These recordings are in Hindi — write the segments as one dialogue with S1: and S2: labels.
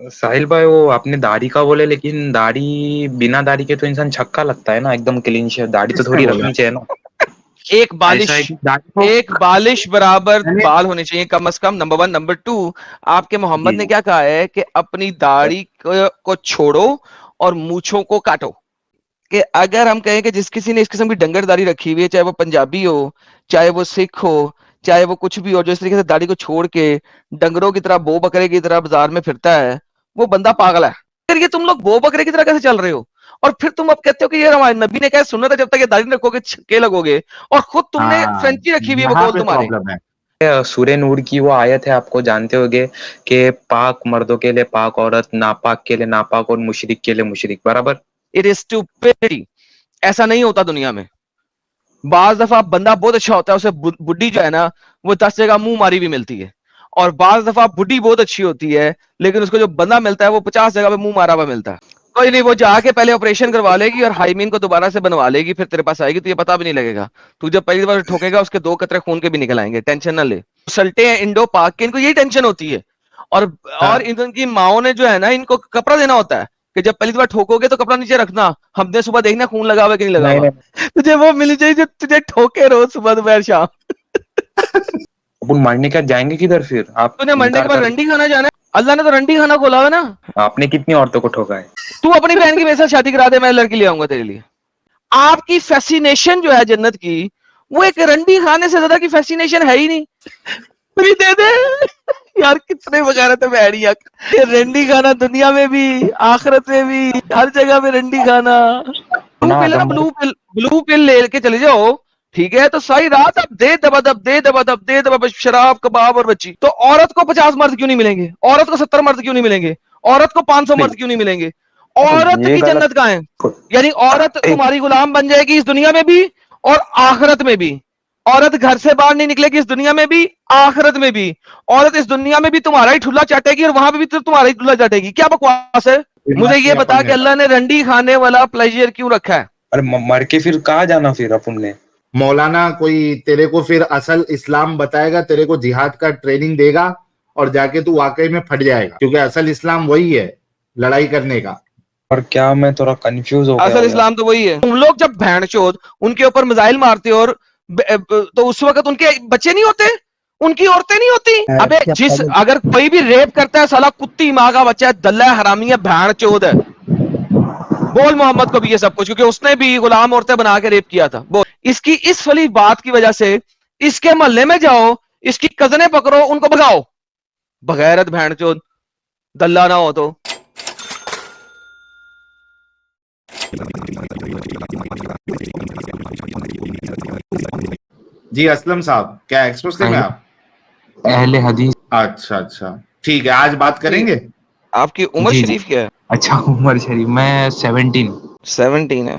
S1: साहिल भाई, वो आपने दाढ़ी का बोले, लेकिन दाढ़ी बिना दाढ़ी के तो इंसान छक्का लगता है ना, एकदम क्लीन शेव। दाढ़ी तो
S2: किसने
S1: थोड़ी
S2: बोला?
S1: रखनी चाहिए ना।
S3: एक बालिश,
S1: ऐसा है कि दाढ़ी को
S3: एक बालिश बराबर
S2: मैंने
S3: बाल होने चाहिए कम से कम, नंबर वन। नंबर टू, आपके मोहम्मद
S1: जी
S3: ने क्या कहा है कि अपनी दाढ़ी को छोड़ो और मूछों को काटो। कि अगर हम कहें कि जिस किसी ने इस किस्म की डंगरदारी रखी हुई है, चाहे वो पंजाबी हो, चाहे वो सिख हो, चाहे वो कुछ भी हो, जो इस तरीके से दाढ़ी को छोड़ के डंगरों की तरह, बो बकरे की तरह बाजार में फिरता है, वो बंदा पागल है। फिर ये तुम लोग बो बकरे की तरह कैसे चल रहे हो? और फिर तुम अब कहते हो कि ये हमारे नबी ने क्या सुन्नत है, जब तक ये दाढ़ी नहीं रखोगे छक्के लगोगे, और खुद तुमने
S2: हाँ,
S3: फ्रेंची रखी हुई है
S2: यहाँ
S3: बकौल
S2: पे
S3: तुम्हारे।
S2: प्रॉब्लम है।
S1: सूर्य नूर की वो आयत है, आपको जानते होगे कि पाक मर्दों के लिए पाक औरत, नापाक के लिए नापाक और मुशरिक के लिए मुशरिक बराबर।
S3: It is stupidity. ऐसा नहीं होता दुनिया में। बाज दफा बंदा बहुत अच्छा होता है, उसे बुड्ढी जो है ना, वो 10 जगह मुंह मारी भी मिलती है। और बाज दफा बुड्ढी बहुत अच्छी होती है, लेकिन उसको जो बंदा मिलता है वो 50 जगह पे मुंह मारा हुआ मिलता है। कोई नहीं, वो जाके पहले ऑपरेशन करवा लेगी और हाइमीन को दोबारा से बनवा लेगी, फिर तेरे पास आएगी, तुझे पता भी नहीं लगेगा। तू जब पहली बार ठोकेगा उसके 2 कतरे खून के भी निकल आएंगे, टेंशन ना ले। सल्टे हैं इंडो पाक के, इनको यही टेंशन होती है। और और इनकी माओ ने जो है ना, इनको कपड़ा देना होता है कि जब पहली बार ठोकोगे तो कपड़ा नीचे रखना, हमने सुबह देखना खून लगा हुआ कि नहीं लगा
S1: नहीं
S3: हुआ।
S1: नहीं,
S3: तुझे वो मिल जाए जो तुझे ठोके रोज सुबह दोपहर शाम।
S1: अपन मरने क्या जाएंगे किधर फिर? आप
S3: तूने मरने के
S1: इनकार
S3: बाद
S1: कर
S3: रंडी खाना जाना है? अल्लाह ने तो रंडी खाना खोला हुआ है ना।
S1: आपने कितनी औरतों को ठोका है?
S3: तू अपनी बहन की मेरे साथ शादी करा दे, मैं लड़की ले आऊंगा तेरे लिए। आपकी फैसिनेशन जो है जन्नत की, वो एक रंडी खाने से ज्यादा की फैसिनेशन है ही नहीं। फ्री दे दे। यार कितने बगारत है बैरिया। ये रंडी खाना दुनिया में भी, आखिरत में भी, हर जगह पे रंडी खाना। ब्लू
S1: ना
S3: पिल है ना,
S1: आदम भाई,
S3: ब्लू पिल लेके चले जाओ। ठीक है, तो सारी रात अब दे दबादब, दे दबादब, दे दबादब, शराब कबाब और बच्ची। तो औरत को 50 मर्द क्यों नहीं मिलेंगे? औरत को 70 मर्द क्यों नहीं मिलेंगे? औरत को 500
S1: नहीं
S3: मर्द क्यों नहीं मिलेंगे?
S1: तो
S3: औरत
S1: ये
S3: की
S1: गलत।
S3: जन्नत कहां है? यानी औरत
S1: एक
S3: तुम्हारी गुलाम बन जाएगी इस दुनिया में भी और आखिरत में भी। औरत घर से बाहर नहीं निकलेगी इस दुनिया में भी, आखिरत में भी। औरत इस दुनिया में भी तुम्हारा ही ठुल्ला चाटेगी और वहां पे भी तो तुम्हारा ही ठुल्ला चाटेगी। क्या बकवास है? मुझे ये
S2: दिमाग
S3: बता
S2: अपन
S3: कि
S2: ने
S3: अल्लाह ने रंडी खाने वाला प्लेजर क्यों रखा है?
S1: अरे मर के फिर कहाँ जाना फिर अपन ने?
S2: मौलाना कोई तेरे को फिर असल इस्लाम बताएगा, तेरे को जिहाद का ट्रेनिंग देगा और जाके तू वाकई में फट जाएगा, क्योंकि असल इस्लाम वही है, लड़ाई करने का।
S1: और क्या, मैं थोड़ा कंफ्यूज हो गया
S3: असल
S1: हूँ यार।
S3: इस्लाम तो वही है। तुम लोग जब भैंचोद उनके ऊपर मिसाइल मारते हो और तो उस वक्त उनके बच्चे नहीं होते, उनकी औरतें नहीं होती। अबे जिस अगर कोई भी रेप करता है साला कुत्ती माँ का बच्चा है, दल्ला है, हरामी है, भैंचोद है। बोल मोहम्मद को भी ये सब कुछ, क्योंकि उसने भी गुलाम औरतें बना के रेप किया था। बोल। इसकी इस वाली बात की वजह से इसके मोहल्ले में जाओ, इसकी कजने पकड़ो, उनको भगाओ। बगैरत भैंचोद, दल्ला ना हो तो।
S2: जी असलम साहब, क्या एक्सपोस में
S1: अहले
S2: आप?
S1: अहले हदीस।
S2: अच्छा अच्छा, ठीक है, आज बात
S3: आपकी
S2: करेंगे।
S3: आपकी उम्र
S1: जी जी।
S3: शरीफ क्या है?
S1: अच्छा, उमर शरीफ, मैं 17।
S3: 17 है।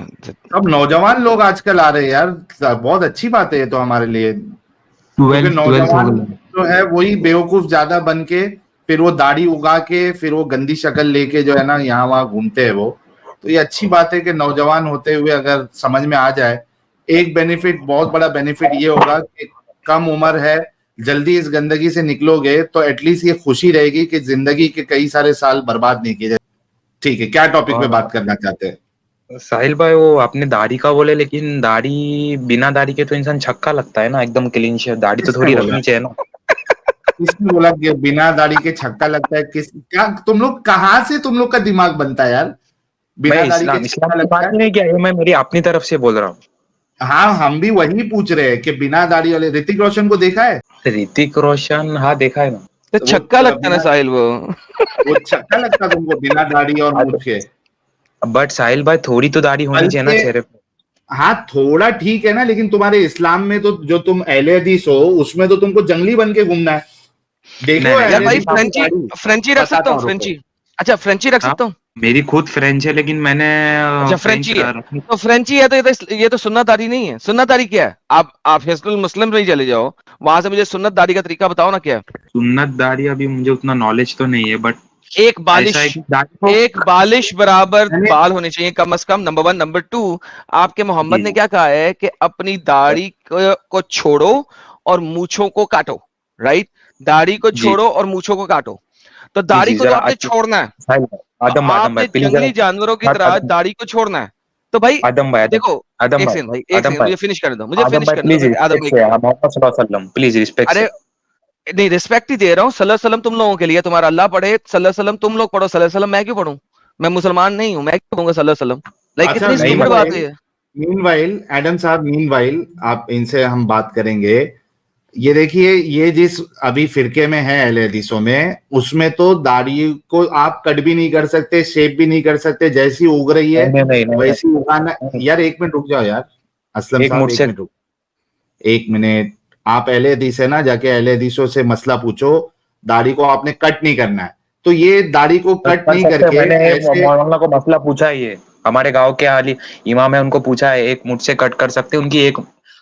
S2: अब नौजवान लोग आजकल आ रहे हैं यार, बहुत अच्छी बात है ये तो हमारे लिए, क्योंकि
S1: 12th हो
S2: नौजवान
S1: गई।
S2: जो है वही बेवकूफ ज्यादा बन के, फिर वो दाढ़ी उगा के, फिर वो गंदी शक्ल लेके जो है ना यहाँ वहां घूमते हैं वो। तो ये अच्छी बात है कि नौजवान होते हुए अगर समझ में आ जाए। एक बेनिफिट, बहुत बड़ा बेनिफिट ये होगा कि कम उम्र है, जल्दी इस गंदगी से निकलोगे तो एटलीस्ट ये खुशी रहेगी कि जिंदगी के कई सारे साल बर्बाद नहीं किए जाए। ठीक है, क्या टॉपिक पे
S1: और
S2: बात करना चाहते हैं?
S1: साहिल भाई, वो आपने दाढ़ी का बोले, लेकिन दाढ़ी बिना दाढ़ी के तो इंसान छक्का लगता है ना, एकदम क्लीन शेव। दाढ़ी तो
S2: किसने
S1: थोड़ी
S2: बोला?
S1: रखनी चाहिए ना।
S2: किसने बोला कि बिना दाढ़ी के छक्का लगता है? किस क्या तुम लोग, कहाँ से तुम लोग का दिमाग बनता है यार?
S1: मैं
S2: बिना दाढ़ी के
S1: इस्लाम इस्लाम
S2: छक्का
S1: की
S2: लगता
S1: बात
S2: है?
S1: ही नहीं किया, ये मैं मेरी अपनी तरफ से बोल रहा हूँ।
S2: हाँ, हम भी वही पूछ रहे हैं कि बिना दाढ़ी वाले ऋतिक रोशन को देखा है?
S1: ऋतिक रोशन, हाँ देखा है ना।
S3: तो
S2: तो
S3: छक्का लगता है ना
S2: बिना,
S3: साहिल वो।
S2: वो छक्का लगता तुमको बिना दाढ़ी और मूछ के?
S1: बट साहिल भाई, थोड़ी तो दाढ़ी होनी चाहिए ना
S2: बल्कि
S1: चेहरे पे।
S2: हाँ, थोड़ा ठीक है ना, लेकिन तुम्हारे इस्लाम में तो, जो तुम अहले हदीस हो, उसमें तो तुमको जंगली बन के घूमना है। देखे
S1: नहीं
S2: हो
S1: नहीं,
S3: यार
S2: अहले
S3: भाई
S2: हदीस की
S3: फ्रेंची,
S2: दाढ़ी?
S3: फ्रेंची रख सकता हूँ,
S2: ₹7,000।
S3: फ्रेंची। अच्छा फ्रेंची रख
S1: हाँ,
S3: सकता हूँ।
S1: मेरी खुद फ्रेंच है, लेकिन मैंने
S3: अच्छा
S1: फ्रेंच
S3: फ्रेंची है, तो फ्रेंची है तो ये तो सुन्नतदारी नहीं है। सुन्नतदारी क्या है? आप हिस्टुल मुस्लिम में ही चले जाओ, वहां से मुझे सुन्नतदारी का तरीका बताओ ना क्या है।
S1: सुन्नत दाढ़ी अभी मुझे उतना नॉलेज तो नहीं है, बट
S3: एक बालिश,
S1: ऐसा है कि दाढ़ी को
S3: एक बालिश बराबर
S2: मैंने
S3: बाल होने चाहिए कम से कम, नंबर वन। नंबर टू, आपके मोहम्मद
S1: जी
S3: ने
S1: जी।
S3: क्या कहा है कि अपनी दाढ़ी को छोड़ो और मूछों को काटो। राइट? दाढ़ी को
S1: जी
S3: छोड़ो और मूछों को काटो। तो दाढ़ी को तो
S1: जरा
S3: आपने छोड़ना है,
S1: साहिल भाई,
S3: तो
S1: आदम आदम
S3: आपने
S1: भाई प्लीज
S3: जंगली जानवरों की तरह
S1: आदम
S3: दाढ़ी को छोड़ना है। तो भाई
S1: आदम भाई
S3: देखो,
S1: आदम
S3: एक
S1: भाई
S3: सेकंड भाई, एक
S1: आदम
S3: सेकंड,
S1: भाई
S3: मुझे फिनिश करने दो, मुझे
S1: आदम
S3: फिनिश
S1: भाई
S3: करने दो
S1: प्लीज
S3: मेरे आदम
S1: रिस्पेक्ट
S3: भाई
S1: से
S3: को।
S1: मोहम्मद सल्लल्लाहु अलैहि वसल्लम, प्लीज रिस्पेक्ट
S3: अरे
S1: से।
S3: नहीं, रिस्पेक्ट ही दे रहा हूँ। सल्लल्लाहु अलैहि वसल्लम तुम लोगों के लिए, तुम्हारा अल्लाह पढ़े, सल्लल्लाहु अलैहि वसल्लम तुम लोग पढ़ो, सल्लल्लाहु अलैहि वसल्लम मैं क्यों पढ़ूं? मैं मुसलमान नहीं हूं, मैं क्यों पढ़ूंगा सल्लल्लाहु अलैहि वसल्लम? लाइक
S2: अच्छा,
S3: कितनी
S1: नहीं
S3: स्टूपिड बात
S1: मतलब
S3: है ये।
S2: मीनवाइल एडम साहब, मीनवाइल आप इनसे हम बात करेंगे। ये देखिए, ये जिस अभी फिरके में है अहले हदीसों में, उसमें तो दाढ़ी को आप कट भी नहीं कर सकते, शेप भी नहीं कर सकते, जैसी उग रही है
S1: नहीं नहीं नहीं नहीं,
S2: वैसी उगाना।
S1: नहीं,
S2: यार एक मिनट रुक जाओ यार, असलम
S1: एक
S2: साहब
S1: मुझ
S2: एक
S1: से
S2: मिनट रुक, एक मिनट। आप अहले हदीस है ना, जाके अहले हदीसों से मसला पूछो। दाढ़ी को आपने कट नहीं करना है, तो ये दाढ़ी को कट
S1: कर
S2: नहीं
S1: सकते हैं।
S2: करके
S1: मैंने एक
S2: ऐसे।
S1: मौलाना को मसला पूछा है, ये हमारे गांव के आली इमाम है, उनको पूछा है, एक मुझ से कट कर सकते हैं, उनकी एक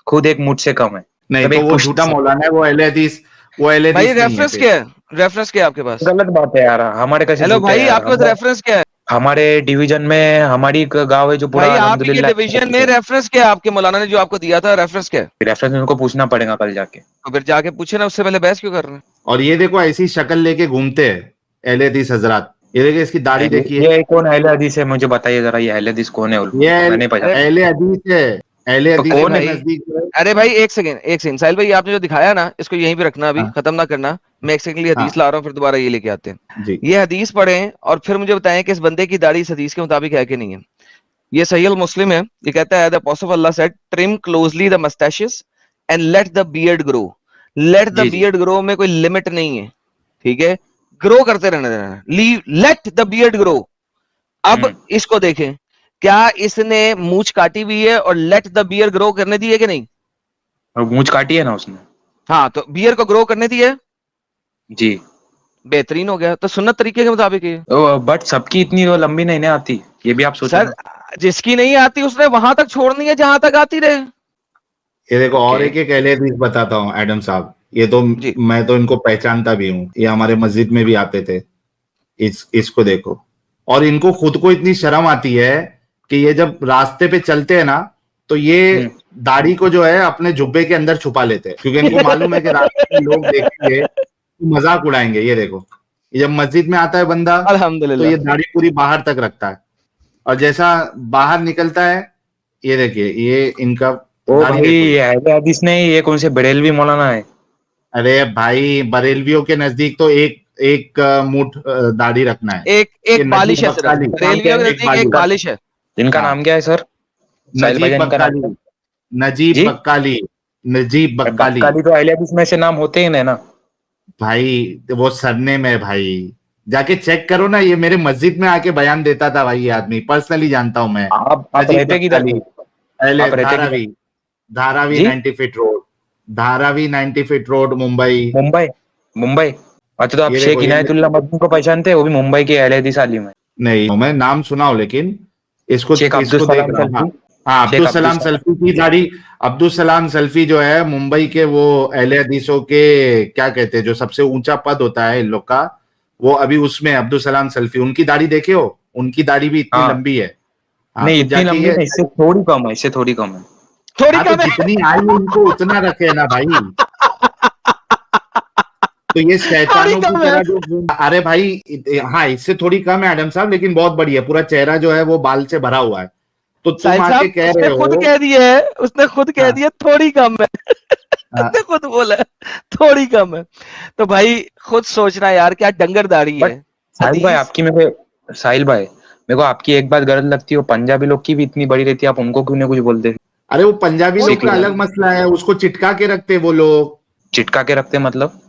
S1: खुद एक मुझ से कम है,
S2: नहीं
S1: तब
S2: तो
S1: एक
S2: वो
S1: पुश्त
S2: झूठा
S1: से।
S2: मौलाना है, वो अहले हदीस, वो अहले
S3: भाई
S2: हदीस नहीं है
S3: रेफरेंस
S2: फिर।
S3: क्या है? रेफरेंस क्या है आपके पास?
S1: गलत बात है यार, हमारे कैसे
S3: हेलो
S1: झूठे हैं
S3: भाई,
S1: यार
S3: आपके
S1: हम।
S3: पास रेफरेंस क्या है?
S1: हमारे डिवीजन में हमारी एक गांव है जो पूरा
S3: भाई आप ही के डिवीजन में
S1: अल्हम्दुलिल्लाह।
S3: रेफरेंस क्या है? आपके मौलाना ने जो आपको दिया था रेफरेंस क्या है?
S1: रेफरेंस उनको पूछना पड़ेगा कल जाके।
S3: तो फिर जाके पूछे ना, उससे पहले बहस क्यों कर रहे हैं?
S2: और ये देखो ऐसी शक्ल लेके घूमते हैं अहले हदीस हजरात। ये देखिए, इसकी दाढ़ी देखिए।
S1: ये कौन अहले हदीस है, मुझे बताइए जरा, ये अहले हदीस कौन है उल्लू,
S2: ये
S1: मैं नहीं
S3: अरे
S1: पहचान।
S2: अहले हदीस है, अहले
S1: तो
S2: हदीसों
S1: कौन
S2: के
S1: है?
S3: भाई,
S2: नजदीक जो है।
S3: अरे भाई एक सेकंड, एक सेकंड, साहिल भाई आपने जो दिखाया ना, इसको यहीं पे रखना, अभी
S2: हाँ
S3: खत्म ना करना। मैं एक सेकंड के लिए हदीस
S2: हाँ
S3: ला रहा हूँ, फिर दोबारा ये लेके आते हैं।
S2: जी।
S3: ये हदीस पढ़ें और फिर मुझे बताएं कि इस बंदे की दाढ़ी इस हदीस के मुताबिक है कि नहीं है। ये सही अल मुस्लिम है। ये कहता है the apostle Allah said trim closely the moustaches and let the beard grow. Let the
S2: जी जी।
S3: बियर्ड ग्रो में कोई लिमिट नहीं है, ठीक है? ग्रो करते रहने देना, leave late the beard grow. अब
S1: हम्म।
S3: इसको देखें, क्या इसने मूछ काटी हुई है और लेट द बियर ग्रो करने दी है कि नहीं?
S1: और मूंछ काटी है ना उसने।
S3: हाँ, तो बियर को ग्रो करने दी है।
S1: जी।
S3: बेहतरीन हो गया, तो सुन्नत तरीके के मुताबिक है।
S1: बट सबकी इतनी वो लंबी नहीं ना आती, ये भी आप सोचो
S3: सर,
S1: ना।
S3: जिसकी नहीं आती उसने वहां तक छोड़नी है जहां तक आती रहे।
S2: ये देखो, और
S1: ओके।
S2: एक एक अहले हदीस बताता हूँ एडम साहब। ये तो
S3: जी।
S2: मैं तो इनको पहचानता भी हूँ, ये हमारे मस्जिद में भी आते थे। इसको देखो। और इनको खुद को इतनी शर्म आती है कि ये जब रास्ते पे चलते हैं ना, तो ये दाढ़ी को जो है अपने जुब्बे के अंदर छुपा लेते हैं, क्योंकि इनको मालूम है कि रास्ते में लोग देखेंगे तो मजाक उड़ाएंगे। ये देखो, ये जब मस्जिद में आता है बंदा, तो
S3: अल्हम्दुलिल्लाह।
S2: ये दाढ़ी पूरी बाहर तक रखता है, और जैसा बाहर निकलता है, ये देखिए, ये इनका
S1: ओ
S2: दाढ़ी
S1: भाई,
S2: देखो ये।
S1: ये अहले हदीस नहीं, ये कौन से बरेलवी मौलाना है?
S2: अरे भाई, बरेलवियों के नजदीक तो एक एक मुठ दाढ़ी रखना है।
S3: एक
S2: ये
S3: एक बालिश
S2: नजीब
S3: है, सिर्फ
S2: बक्काली,
S1: नाम क्या
S3: बरेलवियों
S1: है
S3: के
S2: एक
S3: नजदीक एक
S2: बालिश।
S3: बालिश है।
S1: इनका
S2: हाँ,
S1: नाम क्या है सर? साहिल
S2: नजीब
S1: भाईजान, इनका नाम क्या
S2: बक्काली,
S1: है?
S2: नजीब
S1: जी।
S2: बक्काली, नजीब बक्काली।
S1: बक्काली तो अहले हदीस में से नाम होते ही नहीं ना।
S2: भाई वो सरनेम है भाई, जाके चेक करो ना। ये मेरे मस्जिद में आके बयान देता था भाई, ये आदमी पर्सनली जानता हूं मैं।
S1: आप
S2: नजीब
S1: रहते किधर
S2: बक्काली,
S1: थे?
S2: पहले
S1: आप रहते किधर?
S2: धारावी, धारावी
S1: जी।
S2: 90 feet road, Dharavi 90 feet road, Mumbai.
S1: Mumbai. Mumbai. अच्छा, तो आप
S2: ये
S1: शेख
S2: देखो, ये
S1: इनायतुल्लाह मजनू को पहचानते हैं? वो भी मुंबई के अहले हदीस आलिम है।
S2: नहीं, मैं नाम सुना हूं, लेकिन इसको
S1: शेख अब्दुल
S2: इसको देख
S1: सलाम
S2: रहा हूँ। हाँ
S1: सल्फी।
S2: हाँ, अब्दुल
S1: शेख अब्दुल
S2: सलाम
S1: सलाम।
S2: सल्फी की दाढ़ी। अब्दुल सलाम सल्फी जो है मुंबई के, वो अहले हदीसों के क्या कहते हैं, जो सबसे ऊंचा पद होता है इन लोग का, वो अभी उसमें अब्दुल सलाम सल्फी, उनकी दाढ़ी देखे हो? उनकी दाढ़ी भी इतनी
S1: हाँ।
S2: लंबी है। हाँ,
S1: नहीं
S2: तो
S1: इतनी
S2: जाके
S1: लंबी
S2: ये,
S1: नहीं, इससे थोड़ी कम है, इससे थोड़ी कम है।
S3: थोड़ी
S2: हाँ तो
S3: कम है।
S2: जितनी आई है इनको उतना रखे ना भाई। तो ये
S3: थोड़ी
S2: शैतानों की
S3: कम है।
S2: तरह जो, अरे भाई, हाँ इससे थोड़ी कम है एडम साहब, लेकिन बहुत बड़ी है। पूरा चेहरा जो है वो बाल से भरा हुआ है। तो तुम
S3: साहिल
S2: आके
S3: साहब,
S2: कह
S3: उसने
S2: रहे
S3: खुद
S2: हो।
S3: कह दिया है, उसने खुद कह
S2: हाँ
S3: दिया थोड़ी कम है। उसने
S2: हाँ।
S3: खुद बोला है, थोड़ी कम है। तो भाई खुद सोचना यार, क्या डंगरदारी
S1: बट
S3: है।
S1: साहिल भाई,
S3: हदीस।
S1: आपकी मेरे को, साहिल भाई मेरे को आपकी एक बात गलत लगती है, वो पंजाबी लोग की भी इतनी बड़ी रहती है, आप उनको क्यों नहीं कुछ बोलते?
S2: अरे वो पंजाबी
S3: कौन
S2: लोग
S1: सिख
S2: का
S1: लोग
S2: अलग
S3: पंजाबी?
S2: मसला है, उसको चिटका के रखते वो लोग।
S1: चिटका के रखते मतलब?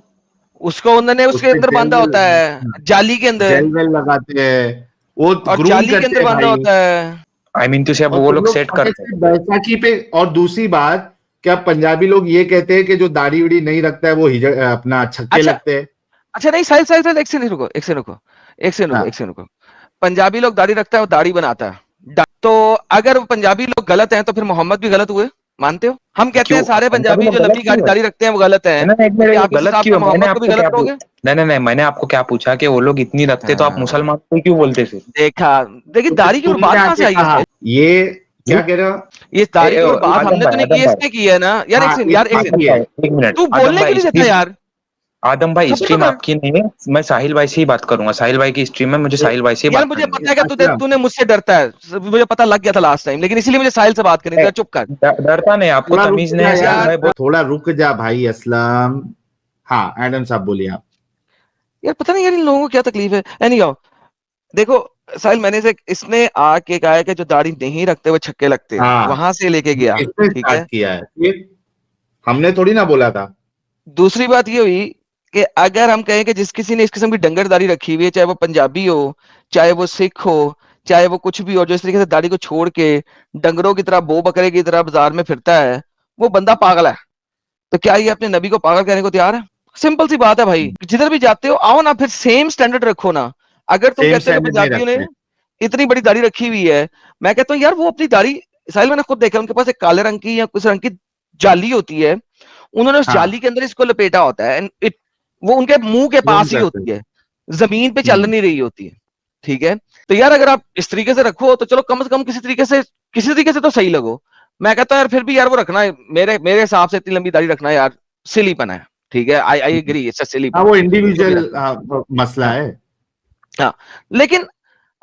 S3: उसको उन्होंने
S2: उस
S3: उसके
S2: पे
S3: अंदर बांधा
S2: जेल
S3: होता है, जाली के अंदर।
S2: जेल वेल लगाते हैं, वो
S3: और
S2: ग्रूम
S3: जाली के
S2: करते
S3: अंदर
S2: हैं
S3: बांधा
S2: भाई।
S3: होता है।
S1: आई मीन टू से
S2: और
S1: वो
S2: तुम
S1: लोग
S2: लोग
S1: सेट
S2: समय
S1: करते
S2: से बैसाखी पे। और दूसरी बात, क्या पंजाबी लोग ये कहते हैं कि जो दाढ़ी उड़ी नहीं रखता है वो अपना छक्के
S3: अच्छा,
S2: लगते हैं।
S3: अच्छा नहीं, साहिल साहिल साहिल, एक से नहीं, रुको, एक से रुको, एक से रुको, एक
S2: हाँ
S3: से रुको। पंजाबी लोग दाढ़ी रखता है, वो दाढ़ी बनाता है। तो अगर वो पंजाबी लोग गलत हैं, तो फिर मोहम्मद भी गलत हुए, मानते हो? हम कहते हैं
S1: क्यों
S3: सारे
S1: पंजाबी
S3: पंजाबी
S1: लोग
S3: जो
S1: गलत
S3: लंबी
S1: क्यों है?
S3: दाढ़ी रखते हैं वो गलत हैं,
S1: नहीं नहीं, एक
S3: तो क्या
S1: मिनट,
S3: आप इस
S1: गलत
S3: हिसाब से
S1: क्यों? मैंने
S3: मोहम्मद को भी
S1: आपको
S3: गलत
S1: क्या
S3: कहोगे?
S1: नहीं नहीं नहीं, मैंने आपको क्या पूछा कि वो लोग इतनी रखते तो आप
S3: हाँ,
S1: मुसलमान को क्यों बोलते फिर?
S3: देखा। देखिए,
S2: तो फिर
S3: दाढ़ी के ऊपर
S2: तुमने
S3: बात कहां से
S2: आके
S3: आई है
S2: कहा
S3: साहिल?
S2: ये,
S1: जी।
S2: क्या कह रहे हो?
S3: ये दाढ़ी के ऊपर बात
S1: आदम
S3: हमने तो
S1: भाई,
S3: नहीं की
S1: आदम
S3: है,
S1: भाई,
S3: इसने की है ना यार। एक
S2: हाँ
S3: सेकंड यार, एक
S2: इसने
S3: सेकंड,
S1: आदम
S2: की है।
S1: भाई, एक मिनट,
S3: तू
S1: आदम
S3: बोलने
S1: भाई
S3: क्यों नहीं देता
S1: स्पीड,
S3: यार?
S1: आदम भाई
S3: खबर तो
S1: स्ट्रीम
S3: कर।
S1: आपकी नहीं है, मैं साहिल भाई से ही बात करूंगा, साहिल भाई की स्ट्रीम में मुझे साहिल भाई से ही
S3: यार
S1: बात
S3: मुझे
S1: करनी
S3: पता है कि
S2: अच्छा,
S3: तूने मुझसे डरता है, मुझे पता लग गया था लास्ट टाइम, लेकिन इसीलिए मुझे साहिल से बात करनी
S1: है।
S3: थी। चुप कर
S1: डरता नहीं, आपको
S2: थोड़ा रुक
S1: तमीज नहीं
S2: जा
S1: है साहिल
S2: यार,
S1: भाई, बहुत
S2: थोड़ा रुक जा भाई असलम। हाँ एडम साहब बोलिए आप।
S3: यार। पता नहीं यार इन लोगों को क्या तकलीफ है। एनीहाउ देखो साहिल, मैंने से इसने आके कहा है कि जो दाढ़ी नहीं रखते वो छक्के लगते हैं,
S2: हाँ,
S3: वहां से लेके गया।
S2: किसने
S3: ठीक
S2: स्टार्ट
S3: है।
S2: किया है ये? हमने थोड़ी ना बोला था।
S3: दूसरी बात ये हुई कि अगर हम कहें कि जिस किसी ने इस किस्म की डंगरदारी रखी हुई है, चाहे वो पंजाबी हो, चाहे वो सिख हो, चाहे वो कुछ भी हो, जो इस तरीके से दाढ़ी को छोड़ के डंगरों की तरह, बो बकरे की तरह बाजार में फिरता है, वो बंदा पागल है। तो क्या ये अपने नबी को पागल कहने को तैयार है? सिंपल सी बात है भाई, जिधर भी जाते हो आओ ना, फिर सेम स्टैंडर्ड रखो ना। अगर तुम
S2: सेम
S3: कहते हो कि
S2: स्टैंडर्ड नहीं
S3: पंजाबियों ने
S2: रखते।
S3: इतनी बड़ी दाढ़ी रखी हुई है, मैं कहता हूँ यार वो अपनी दाढ़ी, साहिल मैंने खुद देखा, उनके पास एक काले रंग की या कुछ रंग की जाली होती है, उन्होंने उस जाली
S2: हाँ,
S3: के अंदर इसको लपेटा होता है, वो उनके मुंह के
S2: जूम
S3: पास ही
S2: करते।
S3: होती है, जमीन पे चल
S2: हम्म।
S3: नहीं रही होती है। ठीक है। तो यार अगर आप इस तरीके से रखो तो चलो कम से कम किसी तरीके से तो सही लगो। मैं कहता हूँ यार फिर भी यार वो रखना है, मेरे मेरे हिसाब से इतनी लंबी दाढ़ी रखना यार सिलीपन है। ठीक है, आई आई एग्री, इट्स अ
S2: हाँ
S3: सिलीपन।
S2: वो
S3: जो भी
S2: इंडिविजुअल
S3: रखना
S2: मसला
S3: है।
S2: है।
S3: हाँ। लेकिन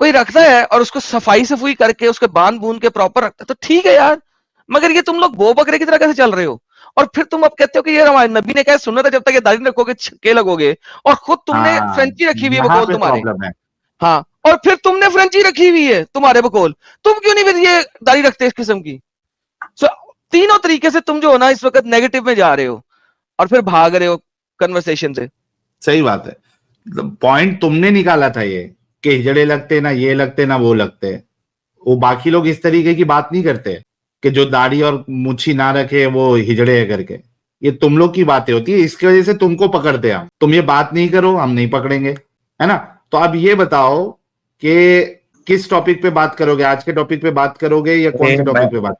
S3: कोई रखता है और उसको सफाई सफुई करके उसके बांध बूंद के प्रॉपर रखता है तो ठीक है यार। मगर ये तुम लोग बो बकरे की तरह कैसे चल रहे हो? और फिर तुम अब कहते हो कि यार हमारे नबी ने क्या सुन्नत है, जब तक ये दाढ़ी नहीं रखोगे छक्के लगोगे। और खुद तुमने
S2: हाँ,
S3: फ्रेंची रखी हुई है
S2: यहाँ
S3: बकौल
S2: पे
S3: तुम्हारे।
S2: प्रॉब्लम है।
S3: हाँ। और फिर तुमने फ्रेंची रखी हुई है तुम्हारे बकौल, तुम क्यों नहीं फिर ये दाढ़ी रखते इस किस्म की? सो तीनों तरीके से तुम जो हो ना इस वक्त नेगेटिव में जा रहे हो और फिर भाग रहे हो कन्वर्सेशन से।
S2: सही बात है। पॉइंट तुमने निकाला था ये, कि हिजड़े लगते ना, ये लगते ना, वो लगते। वो बाकी लोग इस तरीके की बात नहीं करते कि जो दाढ़ी और मुच्छी ना रखे वो हिजड़े है करके। ये तुम लोग की बातें होती है, इसकी वजह से तुमको पकड़ते हैं हम। तुम ये बात नहीं करो, हम नहीं पकड़ेंगे, है ना? तो अब ये बताओ कि किस टॉपिक पे बात करोगे? आज के टॉपिक पे बात करोगे या कौन से
S1: अरे मैं
S2: टॉपिक पे बात?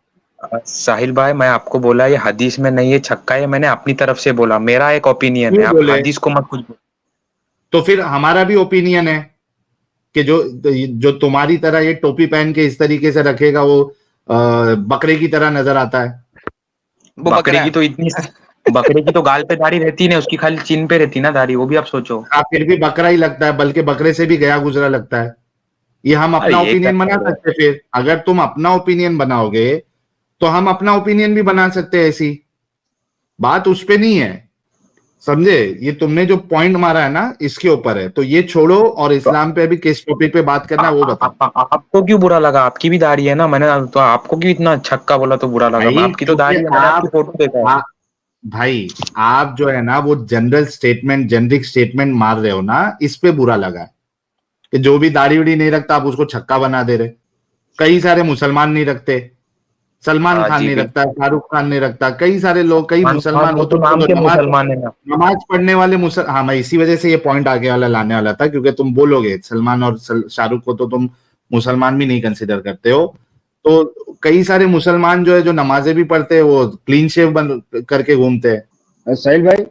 S1: साहिल भाई, मैं आपको बोला ये हदीस में नहीं है छक्का, है मैंने अपनी तरफ से बोला, मेरा एक ओपिनियन है,
S2: क्यों
S1: आप
S2: बोले?
S1: हदीस को मत कुछ
S2: तो फिर हमारा भी ओपिनियन है कि जो जो तुम्हारी तरह ये टोपी पहन के इस तरीके से रखेगा वो बकरे की तरह नजर आता है।
S3: वो
S1: बकरे
S3: बकरा
S1: की
S3: है।
S1: तो इतनी बकरे की तो गाल पे दाढ़ी रहती नहीं, उसकी खाली चिन पे रहती ना दाढ़ी, वो भी आप सोचो।
S2: हाँ, फिर भी बकरा ही लगता है, बल्कि बकरे से भी गया गुजरा लगता है। ये हम
S1: अरे
S2: अपना
S1: ये क्या
S2: ओपिनियन बना
S1: कर रहे
S2: सकते हैं। फिर अगर तुम अपना ओपिनियन बनाओगे तो हम अपना ओपिनियन भी बना सकते हैं। ऐसी बात उस पे नहीं है, समझे? ये तुमने जो पॉइंट मारा है ना, इसके ऊपर है। तो ये छोड़ो और
S1: हो?
S2: इस्लाम पे अभी किस टॉपिक पे बात करना है वो बताओ।
S1: आपको क्यों बुरा लगा? आपकी भी दाढ़ी है ना, मैंने तो आपको क्यों इतना छक्का बोला तो बुरा लगा?
S2: भाई
S1: आपकी तो
S2: क्योंकि
S1: दाढ़ी है, मैंने आपकी फोटो देखा है।
S2: आ, भाई आप जो है ना वो जनरल स्टेटमेंट, जेनरिक स्टेटमेंट मार रहे हो ना, इस पे बुरा लगा है कि जो भी दाढ़ी उड़ी नहीं रखता आप उसको छक्का बना दे रहे। कई सारे मुसलमान नहीं रखते, सलमान
S1: हाँ
S2: खान
S1: जी
S2: नहीं
S1: बिल्कुल।
S2: रखता, शाहरुख खान नहीं रखता, कई सारे लोग, कई
S1: हाँ
S2: मुसलमान
S1: वो
S2: हो
S1: तो
S2: तो
S1: नाम
S2: छोड़ो,
S1: के
S2: नमाज
S1: मुसलमान है ना।
S2: नमाज पढ़ने वाले मुसल हाँ, मैं इसी वजह से ये पॉइंट आगे वाला लाने वाला था, क्योंकि तुम बोलोगे सलमान और शाहरुख को तो तुम मुसलमान भी नहीं कंसिडर करते हो। तो कई सारे मुसलमान जो है, जो नमाजें भी पढ़ते हैं, वो क्लीन शेव बन करके घूमते हैं।
S4: साहिल भाई।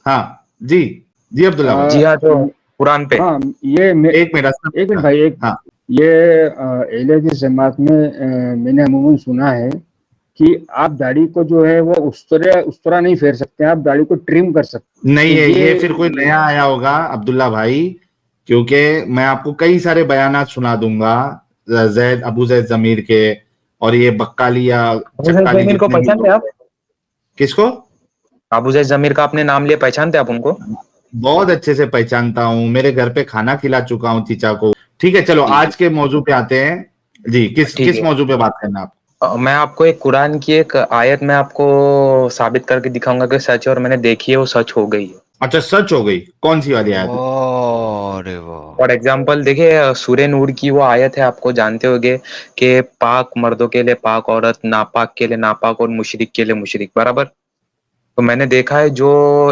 S2: हाँ जी, जी अब्दुल्ला भाई।
S1: जी हाँ, जो
S4: अ,
S1: कुरान पे।
S4: हाँ ये
S2: एक मिनट
S4: एक मिनट
S2: हाँ,
S4: भाई, एक
S2: हाँ,
S4: मिनट। ये अहले की जमात में मैंने अमूमन सुना है कि आप दाढ़ी को जो है वो उस तरह नहीं फेर सकते, आप दाढ़ी को ट्रिम कर सकते।
S2: नहीं
S4: तो
S2: है ये, फिर कोई नया आया होगा अब्दुल्ला भाई, क्योंकि मैं आपको कई सारे बयानात सुना दूंगा जैद अबू जैद जमीर के, और ये बक्काली या
S1: अबू जैद
S2: चक्काली
S1: जमीर को
S2: जितने भी
S1: पहचानते
S2: लोग
S1: आप?
S2: हैं। किसको?
S1: अबू जैद जमीर का आपने नाम लिया, पहचानते आप उनको?
S2: बहुत अच्छे से पहचानता हूँ, मेरे घर पे खाना खिला चुका हूँ चीचा को। ठीक है, चलो
S1: जी जी
S2: आज के मौजू पे आते हैं जी। किस
S1: ठीक
S2: किस
S1: है।
S2: मौजू पे बात करना है आप?
S1: मैं आपको एक कुरान की एक आयत में आपको साबित करके दिखाऊंगा कि सच है, और मैंने देखी है वो सच हो गई है।
S2: अच्छा, सच हो गई? कौन सी वाली आयत?
S3: अरे वाह।
S1: फॉर एग्जाम्पल देखिए, सूर्य नूर की वो आयत है, आपको जानते होंगे कि पाक मर्दों के लिए पाक औरत, नापाक के लिए नापाक और मुशरिक के लिए मुशरिक, बराबर। तो मैंने देखा है जो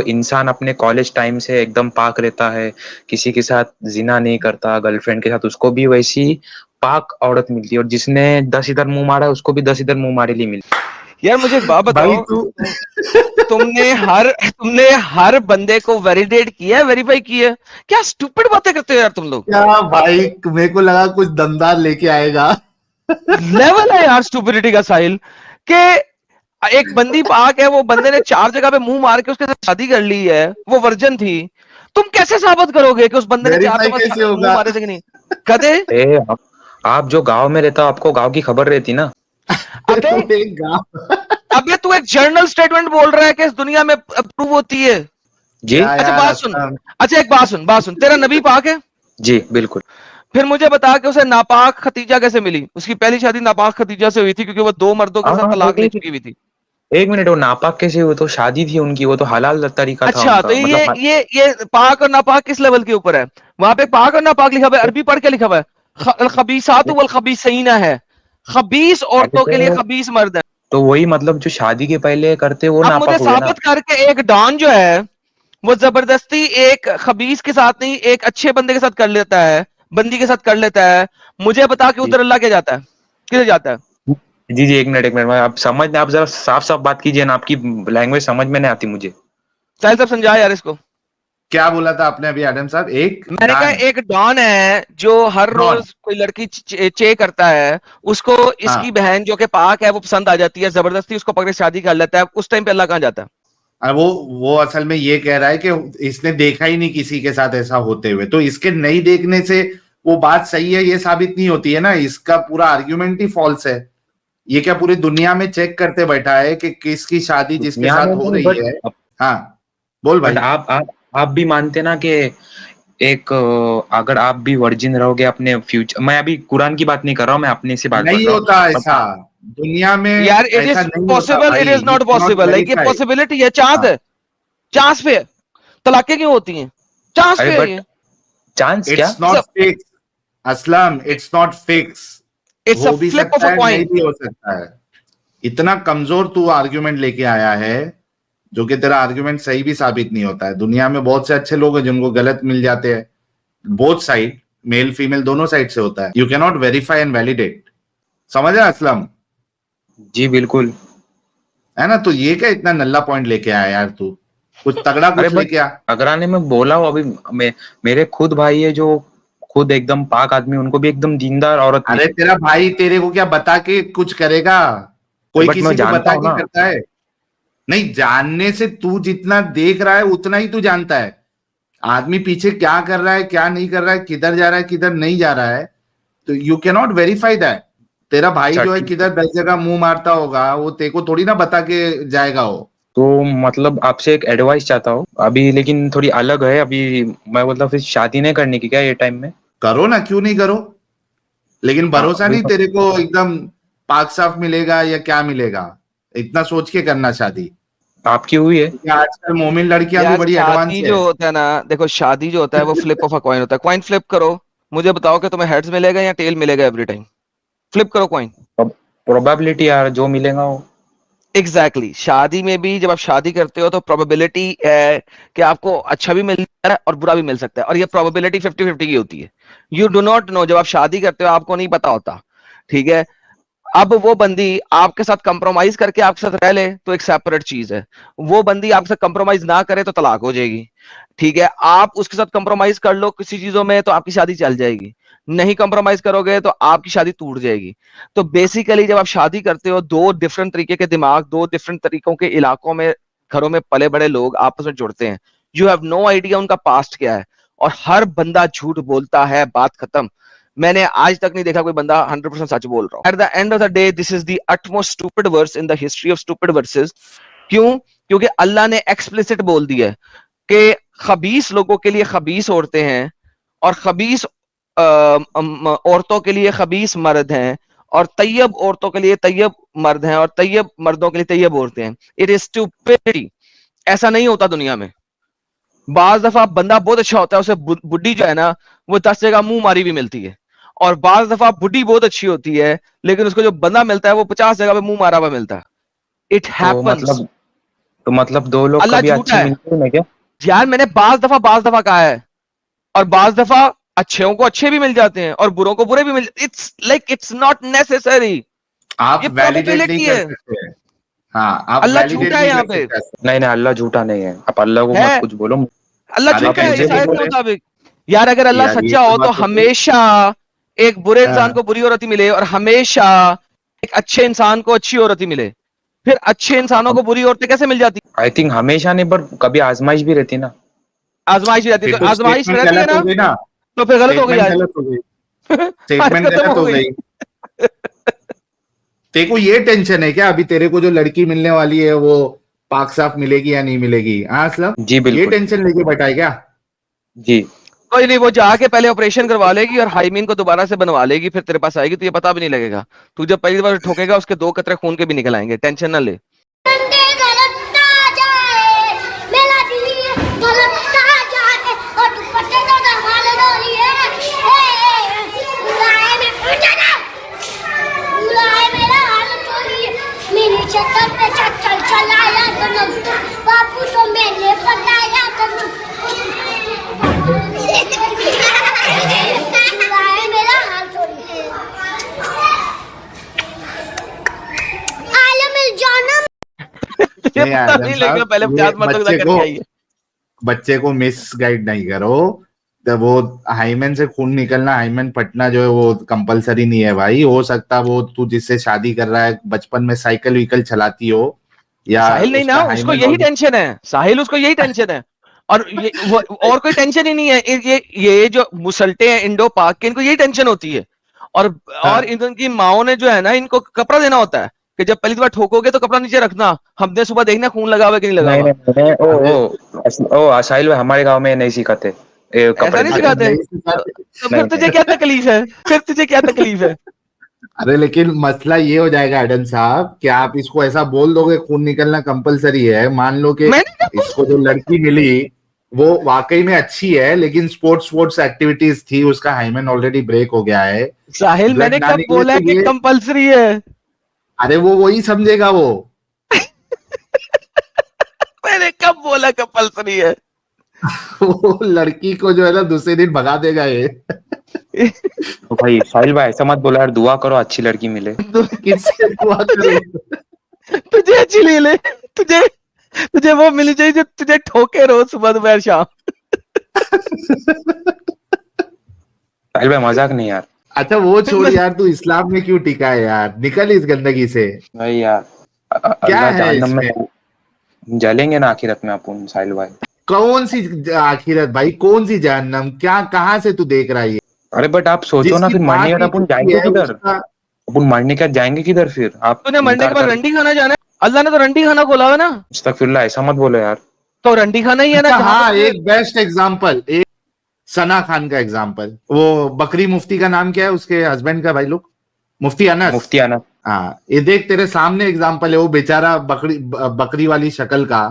S1: इंसान अपने कॉलेज टाइम से एकदम पाक रहता है, किसी के साथ जिना नहीं करता, गर्लफ्रेंड के साथ, उसको भी वैसी पाक औरत मिलती है, और जिसने 10 इधर मुंह मारा है उसको भी 10 इधर मुंह मारे लिए मिलती
S3: यार मुझे एक बात
S2: भाई
S3: बताओ,
S2: तू
S3: तुमने हर बंदे को वैलिडेट किया है, वेरीफाई किया है? क्या स्टूपिड बातें करते हो यार तुम लोग।
S2: क्या भाई, मेरे को लगा कुछ दमदार लेके आएगा।
S3: लेवल है यार स्टूपिडिटी का साहिल, के एक बंदी पाक है, वो बंदे ने 4 जगह पे मुंह मार के उसके साथ शादी कर ली है, वो वर्जन थी। तुम कैसे साबित करोगे कि उस बंदे ने 4
S2: वेरीफाई
S3: दफा
S2: कैसे
S3: मुंह
S2: होगा?
S3: मारे थे कि नहीं? गधे।
S1: ए, आप जो गांव में रहता हो, आपको गांव की खबर रहती ना।
S3: अबे
S2: वो एक गाँव।
S3: अबे तू एक जर्नल स्टेटमेंट बोल रहा है कि इस दुनिया में प्रूव होती है।
S1: जी
S2: क्या
S3: अच्छा
S2: यार
S3: बात सुन,
S2: असलम।
S3: अच्छा एक बात सुन, तेरा नबी पाक है?
S1: जी बिल्कुल।
S3: फिर मुझे बता कि उसे नापाक खतीजा कैसे मिली? उसकी पहली शादी नापाक खतीजा से हुई थी, क्योंकि वो 2 मर्दों के साथ
S1: हाँ,
S3: तलाक ले चुकी हुई थी।
S1: एक मिनट, वो नापाक कैसे? वो तो शादी थी उनकी, वो तो हलाल तरीका था
S3: अच्छा, तो
S1: उनका, मतलब
S3: ये पाक और नापाक किस लेवल के ऊपर है? वहां पे पाक और नापाक लिखा हुआ है, अरबी पढ़ के लिखा हुआ है, खबीसातु वल खबीसीना है। खबीस
S1: अरे
S3: औरतों के लिए खबीस मर्द है।
S1: तो वही मतलब जो शादी के पहले करते वो
S3: अब मुझे
S1: नापाक हुए ना।
S3: साबित करके एक डॉन जो है वो जबरदस्ती एक खबीस के साथ नहीं, एक अच्छे बंदे के साथ कर लेता है, बंदी के साथ कर लेता है। मुझे बता के
S1: जी
S3: उधर अल्लाह क्या जाता है, किधर जाता है?
S1: जी जी, एक मिनट, आप समझ, आप जरा साफ साफ बात कीजिए ना, आपकी लैंग्वेज समझ में नहीं आती मुझे।
S3: साहिल साहब समझा यार इसको।
S2: क्या बोला था आपने अभी आदम साहब? एक
S3: मैंने कहा
S2: डॉन।
S3: एक डॉन है जो हर
S2: डॉन।
S3: रोज कोई लड़की चे करता है, उसको इसकी
S2: हाँ।
S3: बहन जो कि पाक है वो पसंद आ जाती है, जबरदस्ती उसको पकड़ के शादी कर लेता है। उस टाइम पे अल्लाह कहाँ जाता है?
S2: और वो असल में ये कह रहा है कि इसने देखा ही नहीं किसी के साथ ऐसा होते हुए, तो इसके नहीं देखने से वो बात सही है ये साबित नहीं होती है ना। इसका पूरा आर्ग्यूमेंट ही फॉल्स है। ये क्या पूरी दुनिया में चेक करते बैठा है कि किसकी शादी जिसके
S1: दुनिया में
S2: साथ हो
S1: नहीं,
S2: रही है? हाँ, बोल
S1: बट
S2: भाई।
S1: आप भी मानते ना कि एक अगर आप भी वर्जिन रहोगे अपने फ्यूचर, मैं अभी कुरान की बात नहीं कर रहा हूँ, मैं अपने से बात कर
S2: नहीं
S1: रहा हूँ।
S2: होता ऐसा।
S1: बट
S2: दुनिया में
S3: यार इट
S2: ऐसा
S3: इज
S2: नहीं होता
S3: पॉसिबल, इट
S2: भाई।
S3: Is
S2: you
S3: not
S2: can not
S3: possible, like ये
S2: वेरीफाई।
S3: पॉसिबिलिटी है, चांस
S2: हाँ।
S3: है। चांस पे है। तलाकें क्यों होती हैं? चांस
S1: अरे
S3: पे है
S1: बट
S3: ये।
S1: चांस क्या?
S2: It's not fix. Aslam, it's not fix.
S3: It's a
S2: हो भी
S3: फ्लिप ऑफ
S2: सकता
S3: अ
S2: है, नहीं
S3: कॉइन।
S2: भी हो सकता है। इतना कमजोर तू आर्ग्यूमेंट लेके आया है जो कि तेरा आर्ग्यूमेंट सही भी साबित नहीं होता है। दुनिया में बहुत से अच्छे लोग हैं जिनको गलत मिल जाते हैं। बोथ साइड, मेल फीमेल दोनों साइड से होता है। You can not verify and validate. समझ रहा असलम?
S1: जी बिल्कुल।
S2: है ना? तो ये क्या इतना नल्ला पॉइंट लेके आया यार तू? कुछ तगड़ा
S1: अरे
S2: कुछ
S1: बट
S2: लेके आ।
S1: अगराने में बोला हूँ अभी, मेरे खुद भाई है जो खुद एकदम पाक आदमी, उनको भी एकदम दीनदार औरत
S2: अरे
S1: मिली।
S2: तेरा भाई तेरे को क्या बता के कुछ करेगा? कोई
S1: बट मैं
S2: किसी को
S1: जानता
S2: बता
S1: हूँ
S2: के
S1: ना।
S2: करता है? नहीं, जानने से तू जितना देख रहा है उतना ही तू जानता है। आदमी पीछे क्या कर रहा है, क्या नहीं कर रहा है, किधर जा रहा है, किधर नहीं जा रहा है, तो you can not verify that. तेरा भाई
S1: अच्छा
S2: जो है
S1: ठीक है।
S2: किधर 10 जगह मुंह मारता होगा, वो तेरे को थोड़ी ना बता के जाएगा वो।
S1: तो मतलब आपसे एक एडवाइस चाहता हूँ अभी, लेकिन थोड़ी अलग है अभी। मैं मतलब फिर शादी नहीं करने की क्या ये टाइम में?
S2: करो ना, क्यों नहीं करो? लेकिन
S1: हाँ
S2: भरोसा
S1: अभी
S2: नहीं तेरे को एकदम पाक साफ मिलेगा या क्या मिलेगा। इतना सोच के करना शादी,
S1: आपकी हुई है?
S2: क्योंकि आजकल मोमिन लड़कियां भी
S3: यार
S2: बड़ी एडवांस
S3: शादी
S2: है।
S3: जो होता है ना, देखो शादी जो होता है वो फ्लिप ऑफ अ कॉइन होता है। कॉइन फ्लिप करो, मुझे बताओ कि तुम्हें हेड्स मिलेगा या टेल मिलेगा एवरी टाइम? फ्लिप करो कॉइन।
S1: प्रोबेबिलिटी यार, जो मिलेगा वो।
S3: Exactly exactly. शादी में भी जब आप शादी करते हो तो प्रोबेबिलिटी है कि आपको अच्छा भी मिल रहा है और बुरा भी मिल सकता है, और ये प्रोबेबिलिटी 50-50 की होती है। यू डू नॉट नो, जब आप शादी करते हो आपको नहीं पता होता। ठीक है। अब वो बंदी आपके साथ कंप्रोमाइज करके आपके साथ रह ले तो एक सेपरेट चीज है। वो बंदी आपके साथ कंप्रोमाइज ना करे तो तलाक हो जाएगी। ठीक है। आप उसके साथ कंप्रोमाइज कर लो किसी चीजों में तो आपकी शादी चल जाएगी। नहीं कंप्रोमाइज करोगे तो आपकी शादी टूट जाएगी। तो बेसिकली जब आप शादी करते हो, दो डिफरेंट तरीके के दिमाग, दो डिफरेंट तरीकों के इलाकों में, घरों में पले बड़े लोग आपस में जुड़ते हैं। यू हैव नो आइडिया उनका पास्ट क्या है, और हर बंदा झूठ बोलता है, बात खत्म। मैंने आज तक नहीं देखा कोई बंदा 100% सच बोल रहा हूं। At the end of the day this is the utmost stupid verse in the history of stupid verses। क्यों? क्योंकि अल्लाह ने एक्सप्लिसिट बोल दिया है कि खबीस लोगों के लिए खबीस औरतें हैं, और खबीस औरतों के लिए खबीस मर्द हैं, और तैयब औरतों के लिए तैयब मर्द हैं, और तैयब मर्दों के लिए तैयब औरतें हैं। It is stupidity. ऐसा नहीं होता दुनिया में। बाज दफा बंदा बहुत अच्छा होता है, उसे बुढ़ी जो है ना वो 10 जगह मुंह मारी भी मिलती है। और बाज दफा बुढ़ी बहुत अच्छी होती है, लेकिन उसको जो बंदा मिलता है वो 50 जगह पे मुंह मारा हुआ मिलता है। इट
S1: तो
S3: हैपन्स।
S1: मतलब तो मतलब दो लोग
S3: अल्लाह
S1: कभी
S3: झूठा
S1: अच्छे
S3: है।
S1: मिलते हैं क्या?
S3: यार मैंने बाज दफा कहा है, और बाज दफा अच्छों को अच्छे भी मिल जाते हैं और बुरों को बुरे भी मिल। It's like it's not necessary.
S2: आप
S3: ये
S2: वैलिडेट नहीं
S3: प्रोबेबिलिटी
S2: कर
S3: है।
S2: सकते हैं। हाँ, आप
S3: अल्लाह
S2: वैलिडेट
S3: झूठा है
S2: नहीं
S3: यहाँ
S2: कर
S3: पे।
S2: सकते ऐसा।
S1: नहीं नहीं, अल्लाह झूठा नहीं है, आप अल्लाह को मत
S3: है।
S1: कुछ बोलो।
S3: अल्लाह
S2: अरे
S1: आप
S3: झूठा है
S1: मुझे
S2: कैसे
S3: इस
S1: भी
S2: नहीं
S3: आयत के
S2: बोले?
S3: मुताबिक। यार अगर अल्लाह
S2: यार ये
S3: सच्चा
S2: क्या
S3: हो तो
S2: बात होती है?
S3: हमेशा एक बुरे इंसान
S2: हाँ।
S3: को बुरी औरत ही मिले, और हमेशा एक अच्छे इंसान को अच्छी औरत ही मिले। फिर अच्छे इंसानों को बुरी औरतें कैसे मिल जाती?
S1: आई थिंक हमेशा नहीं, पर कभी आजमाइश भी रहती ना।
S3: आजमाइश रहती है,
S2: फिर
S3: तो
S2: तो
S3: आजमाइश
S2: स्टेटमेंट
S3: रहती है
S2: गलत
S3: ना,
S2: हो गई ना,
S3: तो फिर गलत हो गई
S2: स्टेटमेंट
S3: आज।
S2: गलत हो गई,
S3: आज
S2: स्टेटमेंट
S3: खत्म
S2: गलत
S3: हो
S2: हो
S3: गई।
S2: गई। तेरे को ये टेंशन है क्या अभी तेरे को जो लड़की मिलने वाली है वो पाक साफ मिलेगी या नहीं मिलेगी? हाँ असलम,
S1: जी
S2: ये
S1: बिल्कुल।
S2: टेंशन लेके बैठा है क्या?
S1: जी
S3: कोई नहीं, वो जाके पहले ऑपरेशन करवा लेगी और हाइमीन को दोबारा से बनवा लेगी, फिर तेरे पास आएगी, तुझे पता भी नहीं लगेगा। तू जब पहली बार ठोकेगा उसके 2 कतरे खून के भी निकल आएंगे, टेंशन ना ले।
S5: बापू तो मैंने बताया मेरा हाल छोड़िए। आलम जाना
S3: तुझे
S2: नहीं
S3: पता
S2: आजम
S3: नहीं लगेगा,
S2: साहब,
S3: पहले
S2: ये
S3: 50 मरतबा करके आई है।
S2: बच्चे को मिस गाइड नहीं करो। तो वो हाइमेन से खून निकलना, हाइमेन फटना जो है वो कंपलसरी नहीं है भाई। हो सकता वो तू जिससे शादी कर रहा है बचपन में साइकिल विकल चलाती हो, या
S3: साहिल नहीं ना,
S2: उसका
S3: उसको
S2: हाइमेन
S3: यही टेंशन है, साहिल उसको यही टेंशन है। और और कोई टेंशन ही नहीं है। ये जो मुसल्टे हैं इंडो पाक के, इनको यही टेंशन होती है। और
S2: हाँ।
S3: इनकी माओ ने जो है ना, इनको कपड़ा देना होता है कि जब पहली बार ठोकोगे तो कपड़ा नीचे रखना, हमने सुबह देखना खून लगा हुआ कि नहीं लगा
S1: नहीं
S3: हुआ।
S1: नहीं नहीं,
S2: अरे
S1: ओ साहिल भाई, हमारे गांव में नहीं सिखाते
S3: ऐसा
S1: कपड़े
S3: नहीं
S1: नहीं
S2: अच्छा,
S1: देते।
S3: सिखाते?
S2: नहीं
S3: तो,
S2: सिखाते।
S3: तो फिर
S1: नहीं
S3: तुझे
S1: नहीं।
S3: क्या तकलीफ है? फिर तुझे क्या तकलीफ है?
S2: अरे लेकिन मसला ये हो जाएगा एडम साहब कि आप इसको ऐसा बोल दोगे खून निकलना कंपलसरी है। मान लो कि
S3: मैंने क्या
S2: इसको जो लड़की मिली वो वाकई में अच्छी है, लेकिन स्पोर्ट्स स्पोर्ट्स एक्टिविटीज थी, उसका हाइमेन ऑलरेडी ब्रेक हो गया है,
S3: साहिल,
S2: ब्लड
S3: मैंने
S2: ना
S3: कब
S2: निकले
S3: बोला
S2: तो
S3: कि
S2: ये,
S3: कंपलसरी है?
S2: अरे वो वही समझेगा वो।
S3: मैंने कब बोला कंपलसरी है?
S2: वो लड़की को जो है ना दूसरे दिन भगा देगा ये।
S1: तो भाई साहिल भाई ऐसा मत बोला यार, दुआ करो अच्छी लड़की मिले।
S2: किससे दुआ
S3: तुझे
S2: करूं?
S3: तुझे अच्छी ले ले, तुझे तुझे वो मिल जाए जो तुझे ठोके रोज सुबह दोपहर शाम।
S1: साहिल भाई मजाक नहीं यार।
S2: अच्छा वो छोड़ यार, तू इस्लाम में क्यों टिका है यार? निकल इस गंदगी से।
S1: भाई यार
S2: क्या
S1: अल्लाह
S2: है
S1: जहन्नम में
S2: इसमें?
S1: जलेंगे ना आखिरत में अपन साहिल भाई।
S2: कौन सी आखिरत भाई, कौन सी जहन्नम? क्या कहाँ से तू देख रहा है ये?
S1: अरे बट आप सोचो ना,
S2: जिसकी
S1: फिर
S2: माँ
S1: मरने के बाद
S2: की
S1: अपन
S2: चुकी
S1: जाएंगे
S2: है
S1: किधर?
S2: उसका।
S1: अपन मरने के बाद जाएंगे किधर फिर? आप
S3: तूने मरने के
S1: इनकार
S3: बाद
S1: कर।
S3: रंडी खाना जाना है? अल्लाह ने तो रंडी खाना खोला हुआ है ना,
S1: अस्तगफिरुल्लाह, ऐसा मत बोलो यार।
S3: तो रंडी खाना ही है ना
S2: अच्छा
S3: जहां पे
S2: हाँ,
S3: तुझे।
S2: एक बेस्ट एग्जाम्पल, एक सना खान का एग्जाम्पल। वो बकरी मुफ्ती का नाम क्या है उसके हस्बैंड का भाई लोग? मुफ्ती अनस।
S1: मुफ्ती आना।
S2: हाँ, ये देख तेरे सामने एग्जाम्पल है। वो बेचारा बकरी वाली शक्ल का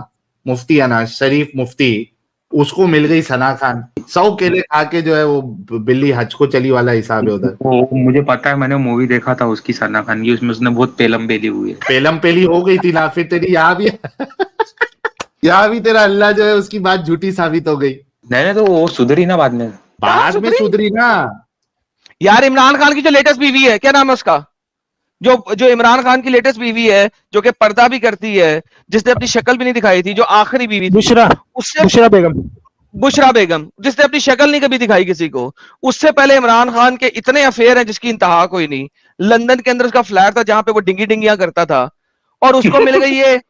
S2: मुफ्ती अनस, शरीफ मुफ्ती, उसको मिल गई सना खान। 100 केले खा के जो है वो बिल्ली हज को चली वाला हिसाब है उधर।
S1: वो मुझे पता है, मैंने मूवी देखा था उसकी, सना खान की, उसमें उसने बहुत पेलम पेली हुई है।
S2: पेलम पेली हो गई थी ना, फिर तेरी यहाँ भी यहाँ भी तेरा अल्लाह जो है उसकी बात झूठी साबित हो गई।
S1: नहीं नहीं, तो वो सुधरी ना बाद में।
S3: कहाँ
S2: बाद में
S3: सुधरी?
S2: सुधरी ना।
S3: यार इमरान खान की जो लेटेस्ट बीवी है, क्या नाम है उसका, जो जो इमरान खान की लेटेस्ट बीवी है, जो कि पर्दा भी करती है, जिसने अपनी शक्ल भी नहीं दिखाई थी, जो आखिरी बीवी थी,
S6: बुशरा
S3: उससे
S6: बुशरा बेगम।
S3: बुशरा बेगम, जिसने अपनी शक्ल नहीं कभी दिखाई किसी को। उससे पहले इमरान खान के इतने अफेयर हैं जिसकी इंतहा कोई नहीं। लंदन के अंदर उसका फ्लैट था जहां पे वो डिंगी डिंगियां करता था, और उसको मिल गई ये।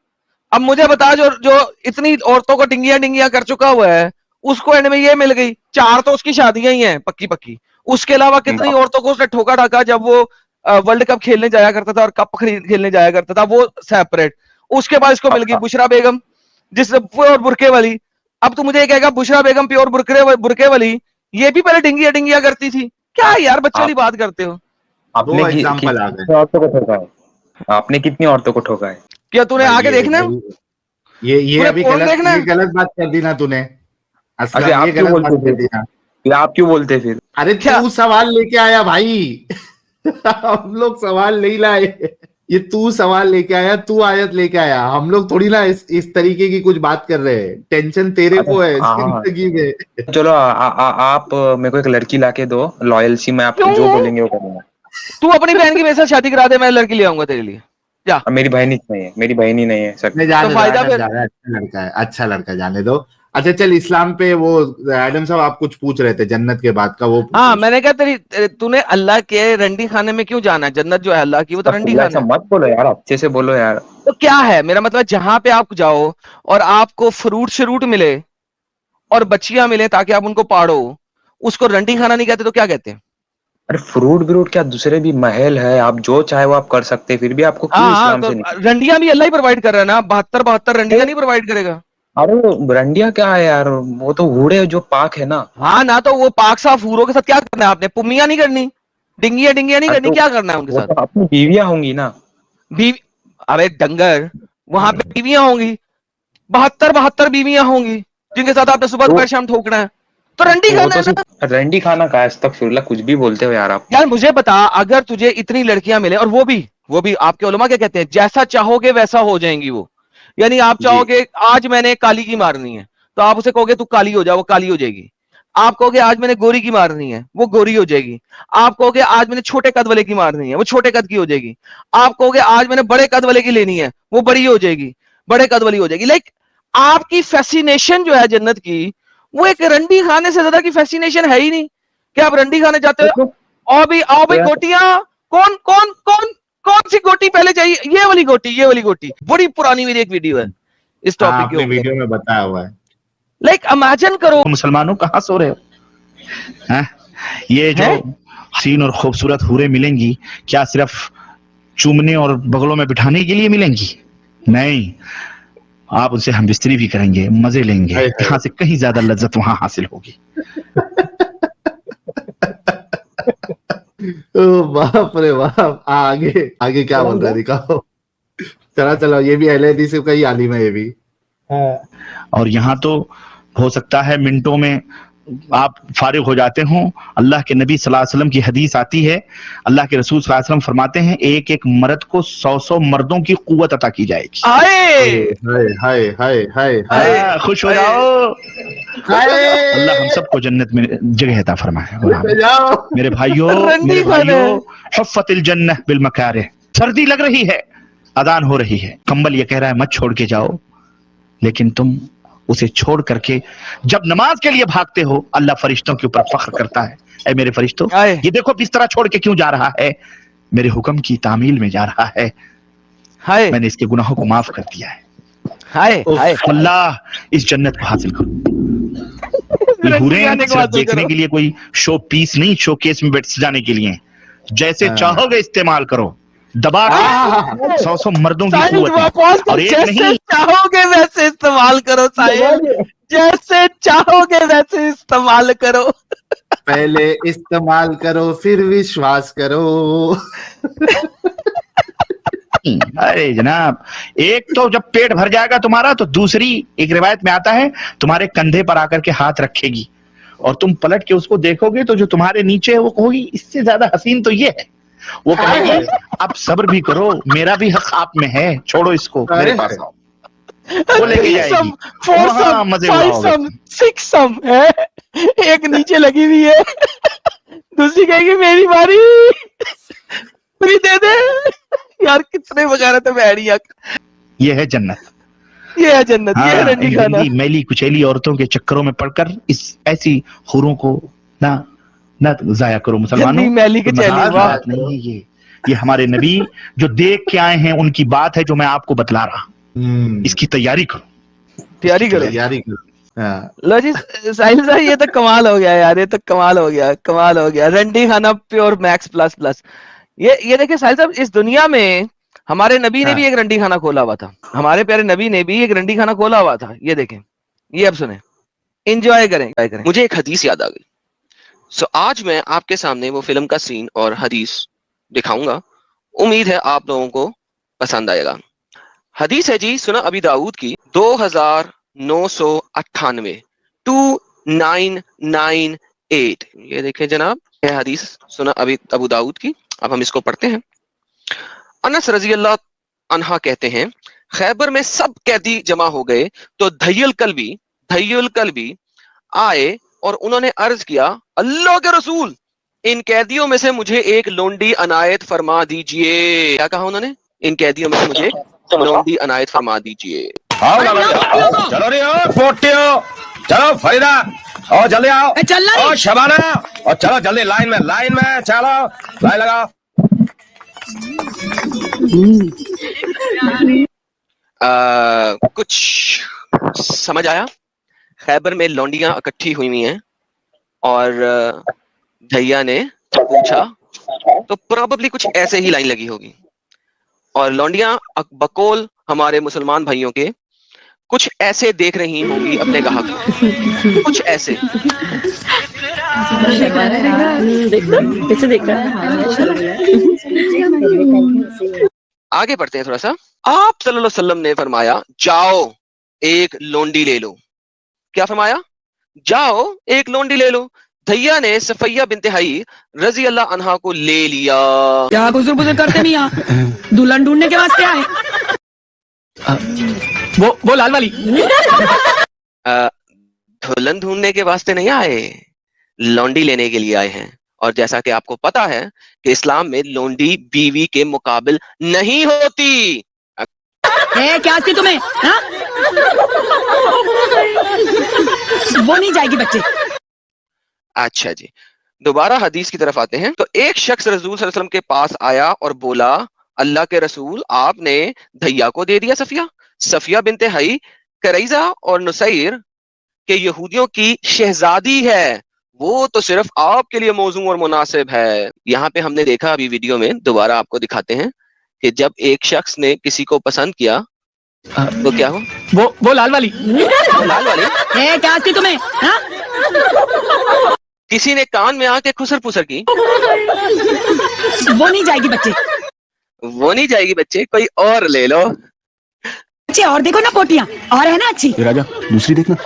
S3: अब मुझे बता, जो जो इतनी औरतों को डिंगियां डिंगियां कर चुका हुआ है, उसको एंड में ये मिल गई। 4 तो उसकी शादियां ही हैं पक्की पक्की। उसके अलावा कितनी औरतों को उसने ठोका ठाका जब वो वर्ल्ड कप खेलने जाया करता था और कप खेलने जाया करता था, वो सेपरेट। उसके बाद इसको मिल गई बुशरा बेगम, जिस प्योर बुरके वाली। अब तू मुझे ये कहेगा बुशरा बेगम प्योर बुरके वाली, ये भी पहले डिंगिया डिंगिया करती थी क्या? यार बच्चे वाली बात करते हो।
S2: दो एग्जाम्पल आ गए।
S1: कितनी औरतों को ठोका है? आपने कितनी औरतों को ठोका है?
S3: क्या तूने
S2: भाई
S3: आगे देखना है?
S2: ये
S3: तूने
S2: अभी
S3: फोन देखना
S2: ये
S3: है?
S2: गलत बात कर दी ना तूने
S1: अच्छा,
S2: असलम,
S1: आप
S2: ये
S1: क्यों
S2: गलत बात
S1: बोलते
S2: कर
S1: फिर?
S2: दी ना।
S1: ये आप क्यों बोलते फिर?
S2: अरे
S3: क्या?
S2: तू सवाल लेके आया भाई। हम लोग सवाल नहीं लाए, ये तू सवाल लेके आया, तू आयत लेके आया। हम लोग थोड़ी ना इस तरीके की कुछ बात कर रहे हैं। टेंशन तेरे को है
S1: हाँ
S2: जिंदगी में।
S1: चलो, आप मेरे को एक लड़की लाके दो लॉयल सी, मैं आप जो
S3: क्यों?
S1: बोलेंगे वो करूंगा।
S3: तू अपनी बहन की मेरे साथ शादी करा दे, मैं लड़की ले आऊंगा तेरे लिए। जा।
S1: अब मेरी बहन ही नहीं है, मेरी बहन ही नहीं है सर।
S2: नहीं
S3: तो
S2: जाने दो,
S3: फायदा
S2: एडम
S3: फिर?
S2: जा रहा है, अच्छा लड़का है, अच्छा लड़का, जाने दो। अच्छा चल, इस्लाम पे वो एडम साहब आप कुछ पूछ रहे थे जन्नत के बाद का, वो
S3: हाँ,
S2: पूछ।
S3: मैंने कहा तूने अल्लाह के रंडी खाने में क्यों जाना है? जन्नत जो है अल्लाह की, वो तो रंडी
S1: अल्लाह
S3: खाना
S1: ऐसा
S3: है।
S1: मत बोलो यार, अच्छे से बोलो यार।
S3: तो क्या है, मेरा मतलब जहां पे आप जाओ और आपको फ्रूट श्रूट मिले और बच्चियां मिले ताकि आप उनको पाड़ो, उसको रंडी खाना नहीं कहते तो क्या कहते हैं?
S1: अरे फ्रूट ब्रूट क्या, दूसरे भी महल है, आप जो चाहे वो आप कर सकते हैं, फिर भी आपको क्यों
S3: हाँ
S1: इस्लाम
S3: तो
S1: से नहीं?
S3: रंडियां भी अल्लाह ही प्रोवाइड कर रहा है ना, 72 रंडियां नहीं प्रोवाइड करेगा?
S1: अरे रंडिया क्या है यार, वो तो हूड़े जो पाक है ना।
S3: हाँ ना, तो वो पाक साफ हूरों के साथ क्या करना है आपने? पुम्मियां नहीं करनी, डिंगिया डिंगिया नहीं
S1: अरे
S3: करनी,
S1: तो
S3: क्या करना है उनके
S1: वो
S3: साथ?
S1: तो अपनी बीवियां होंगी ना।
S3: बीवी, अरे डंगर, वहां पे बीवियां होंगी, 72 बीवियां होंगी जिनके साथ आपने सुबह
S1: तो
S3: दोपहर शाम ठोकना है, तो रंडी
S1: वो
S3: खाना
S1: तो
S3: है ना।
S1: सिर्फ रंडी खाना का है, अस्तगफिरुल्लाह, कुछ भी बोलते हो यार आप।
S3: यार मुझे बता, अगर तुझे इतनी लड़कियां मिले, और वो भी आपके उलमा क्या कहते हैं, जैसा चाहोगे वैसा हो जाएंगी वो। यानी आप
S2: जी।
S3: चाहोगे आज मैंने काली की मारनी है, तो आप उसे कहोगे तू काली हो जा, वो काली हो जाएगी। आप कहोगे आज मैंने गोरी की मारनी है, वो गोरी हो जाएगी। आप कहोगे आज मैंने छोटे कद वाले की मारनी है, वो छोटे कद की हो जाएगी। आप कहोगे आज मैंने बड़े कद वाले की लेनी है, वो बड़ी हो जाएगी, बड़े कद वाली हो जाएगी। लाइक आपकी फैसिनेशन जो है जन्नत की, वो एक रंडी खाने से ज्यादा की फैसिनेशन है ही नहीं। क्या आप रंडी खाने जाते हो? आओ
S1: तो
S3: भाई
S1: यार
S3: गोटियां, कौन कौन कौन कौन सी गोटी पहले चाहिए? ये वाली गोटी, ये वाली गोटी। बड़ी पुरानी मेरी एक वीडियो है इस
S2: हाँ,
S3: टॉपिक के
S2: आपने
S3: ऊपर।
S2: वीडियो में बताया हुआ है।
S3: लाइक इमेजिन करो,
S6: मुसलमानों कहाँ सो रहे हो हैं? ये जो
S3: है
S6: हसीन और खूबसूरत हूरें मिलेंगी, क्या सिर्फ चूमने और बगलों में बिठाने के लिए मिलेंगी? नहीं, आप उनसे हम बिस्तरी भी करेंगे, मजे लेंगे,
S2: हाय हाय।
S6: यहाँ से कहीं ज्यादा लज्जत वहां हासिल होगी।
S2: ओ बाप रे बाप। आगे आगे क्या बोल रहा है, दिखाओ। चला चलो, ये भी अहले हदीस का ही आलिम है ये भी।
S6: और यहाँ तो हो सकता है मिनटों में आप फारिग हो जाते हो। अल्लाह के नबी सल्लल्लाहु अलैहि वसल्लम की हदीस आती है, अल्लाह के रसूल सल्लल्लाहु अलैहि वसल्लम फरमाते हैं, एक एक मर्द को 100 मर्दों की कुव्वत अता की जाएगी।
S3: आए
S2: हाय हाय हाय हाय हाय
S6: खुश हो जाओ,
S2: हाय।
S6: अल्लाह हम सबको जन्नत में जगह अता फरमाए। और आमीन।
S2: जाओ।
S6: मेरे भाइयों,
S3: रंडी खाने।
S6: हुफ़्फ़तिल जन्नह बिल मकारिह। सर्दी लग रही है, अजान हो रही है, कंबल ये कह रहा है मत छोड़ के जाओ, लेकिन तुम उसे छोड़ करके जब नमाज के लिए भागते हो, अल्लाह फरिश्तों के ऊपर फख्र करता है, ऐ मेरे फरिश्तों,
S3: आए
S6: ये देखो बिस्तरा छोड़ के क्यों जा रहा है, मेरे हुक्म की तामील में जा रहा है,
S3: हाय
S6: मैंने इसके गुनाहों को माफ कर दिया है।
S3: हाय हाय।
S6: अल्लाह इस जन्नत को हासिल करो। ये
S3: रंडी
S6: हूरें
S3: खाने को
S6: सिर्फ
S3: हासिल
S6: देखने
S3: करो।
S6: के लिए कोई शो पीस नहीं, शोकेस में बैठ सजाने के लिए, जैसे
S2: हाँ।
S6: चाहोगे इस्तेमाल करो, दबा के 100 मर्दों की
S3: साहिल
S6: कुव्वत
S3: वापस
S6: और एक
S3: जैसे
S6: नहीं।
S3: चाहोगे वैसे इस्तेमाल करो साहिल, जैसे चाहोगे वैसे इस्तेमाल करो।
S2: पहले इस्तेमाल करो फिर विश्वास करो।
S6: अरे जनाब, एक तो जब पेट भर जाएगा तुम्हारा, तो दूसरी एक रिवायत में आता है तुम्हारे कंधे पर आकर के हाथ रखेगी और तुम पलट के उसको देखोगे तो जो तुम्हारे नीचे है वो कहोगी इससे ज्यादा हसीन तो ये है। वो कहेगी अब सब्र भी करो, मेरा भी हक आप में है, छोड़ो इसको, मेरे पास आओ। वो लेके जाएगी, वहां मजे उड़ाओगे।
S3: 4 6 है, एक नीचे लगी हुई है, दूसरी कहेगी मेरी बारी, मेरी दे दे। यार कितने वगैरह थे बैरिया।
S6: ये है जन्नत।
S3: ये है जन्नत, ये है
S6: हाँ,
S3: रंडी
S6: इन
S3: खाना।
S6: गंदी मैली कुचैली औरतों के चक्करों में पड़कर इस ऐसी हुरों को ना ना जाया करो मुसलमानों।
S3: गंदी मैली
S6: कोई
S3: कुचैली,
S6: मजाक की
S3: वाह।
S6: बात नहीं है ये हमारे नबी जो देख के आए हैं उनकी बात है जो मैं आपको बतला रहा हूं। इसकी तैयारी करो,
S3: तैयारी करो।
S2: तैयारी करो। हाँ।
S3: लो जी साहिल साहब, ये तो कमाल हो गया यार, ये तो कमाल हो गया, कमाल हो गया। रंडी खाना प्योर मैक्स प्लस प्लस। ये देखिए साहिल साहब, इस दुनिया में हमारे नबी ने भी एक रंडी खाना खोला हुआ था, हमारे प्यारे नबी ने भी एक रंडी खाना खोला हुआ था। ये देखें, ये अब सुने, एंजॉय करें।
S7: मुझे एक हदीस याद आ गई। सो आज मैं आपके सामने वो फिल्म का सीन और हदीस दिखाऊंगा। उम्मीद है आप लोगों को पसंद आएगा। हदीस है जी सुना अबी दाऊद की 2998, 2998। ये देखें जनाब, यह हदीस सुना अबू दाऊद की। अब हम इसको पढ़ते हैं। अनस रजी अल्लाह अन्हा कहते हैं, खैबर में सब कैदी जमा हो गए तो धैयल कल्बी आए और उन्होंने अर्ज किया, अल्लाह के रसूल, इन कैदियों में से मुझे एक लोंडी अनायत फरमा दीजिए। क्या कहा उन्होंने? इन कैदियों में से मुझे एक लोंडी अनायत फरमा दीजिए।
S8: चलो रे ओ पोटियो, चलो फरीदा, और जल्दी आओ, और शबाना, और चलो जल्दी लाइन में चलो, लाइन लगाओ।
S7: कुछ समझ आया? खैबर में लौंडियां इकट्ठी हुई हुई हैं और भैया ने पूछा तो प्रोबेबली कुछ ऐसे ही लाइन लगी होगी और लौंडियां बकौल हमारे मुसलमान भाइयों के कुछ ऐसे देख रही होंगी अपने ग्राहक को, कुछ ऐसे।
S9: कैसे देख रहा है?
S7: आगे बढ़ते हैं थोड़ा सा। आप सल्लल्लाहु अलैहि वसल्लम ने फरमाया जाओ एक लोंडी ले लो। क्या फरमाया? जाओ एक लोंडी ले लो। भैया ने सफैया बिनते हई रजी अल्लाह अन्हा को ले लिया।
S9: क्या गुजर गुजर करते नहीं यहाँ? दुल्हन ढूंढने के वास्ते आए?
S3: वो लाल वाली।
S7: दुल्हन ढूंढने के वास्ते नहीं आए, लौंडी लेने के लिए आए हैं। और जैसा कि आपको पता है कि इस्लाम में लौंडी बीवी के मुकाबिल नहीं होती।
S9: क्या थी तुम्हें? हाँ? वो नहीं जाएगी बच्चे।
S7: अच्छा जी, दोबारा हदीस की तरफ आते हैं। तो एक शख्स रसूल सल्लल्लाहु अलैहि वसल्लम के पास आया और बोला अल्लाह के रसूल आपने धैया को दे दिया सफिया। सफिया बिनते हई करैजा और नुसैर के यहूदियों की शहजादी है, वो तो सिर्फ आपके लिए मौजूद और मुनासिब है। यहाँ पे हमने देखा अभी वीडियो में, दोबारा आपको दिखाते हैं कि जब एक शख्स ने किसी को पसंद किया तो क्या हो?
S3: वो लाल वाली।
S7: लाल वाली।
S9: क्या थी तुम्हें? हाँ?
S7: किसी ने कान में आके खुसर पुसर की।
S9: वो नहीं जाएगी बच्चे।
S7: वो नहीं जाएगी बच्चे, कोई और ले लो।
S9: बच्चे और देखो ना पोटियां, और है ना अच्छी।
S3: राजा दूसरी देखना।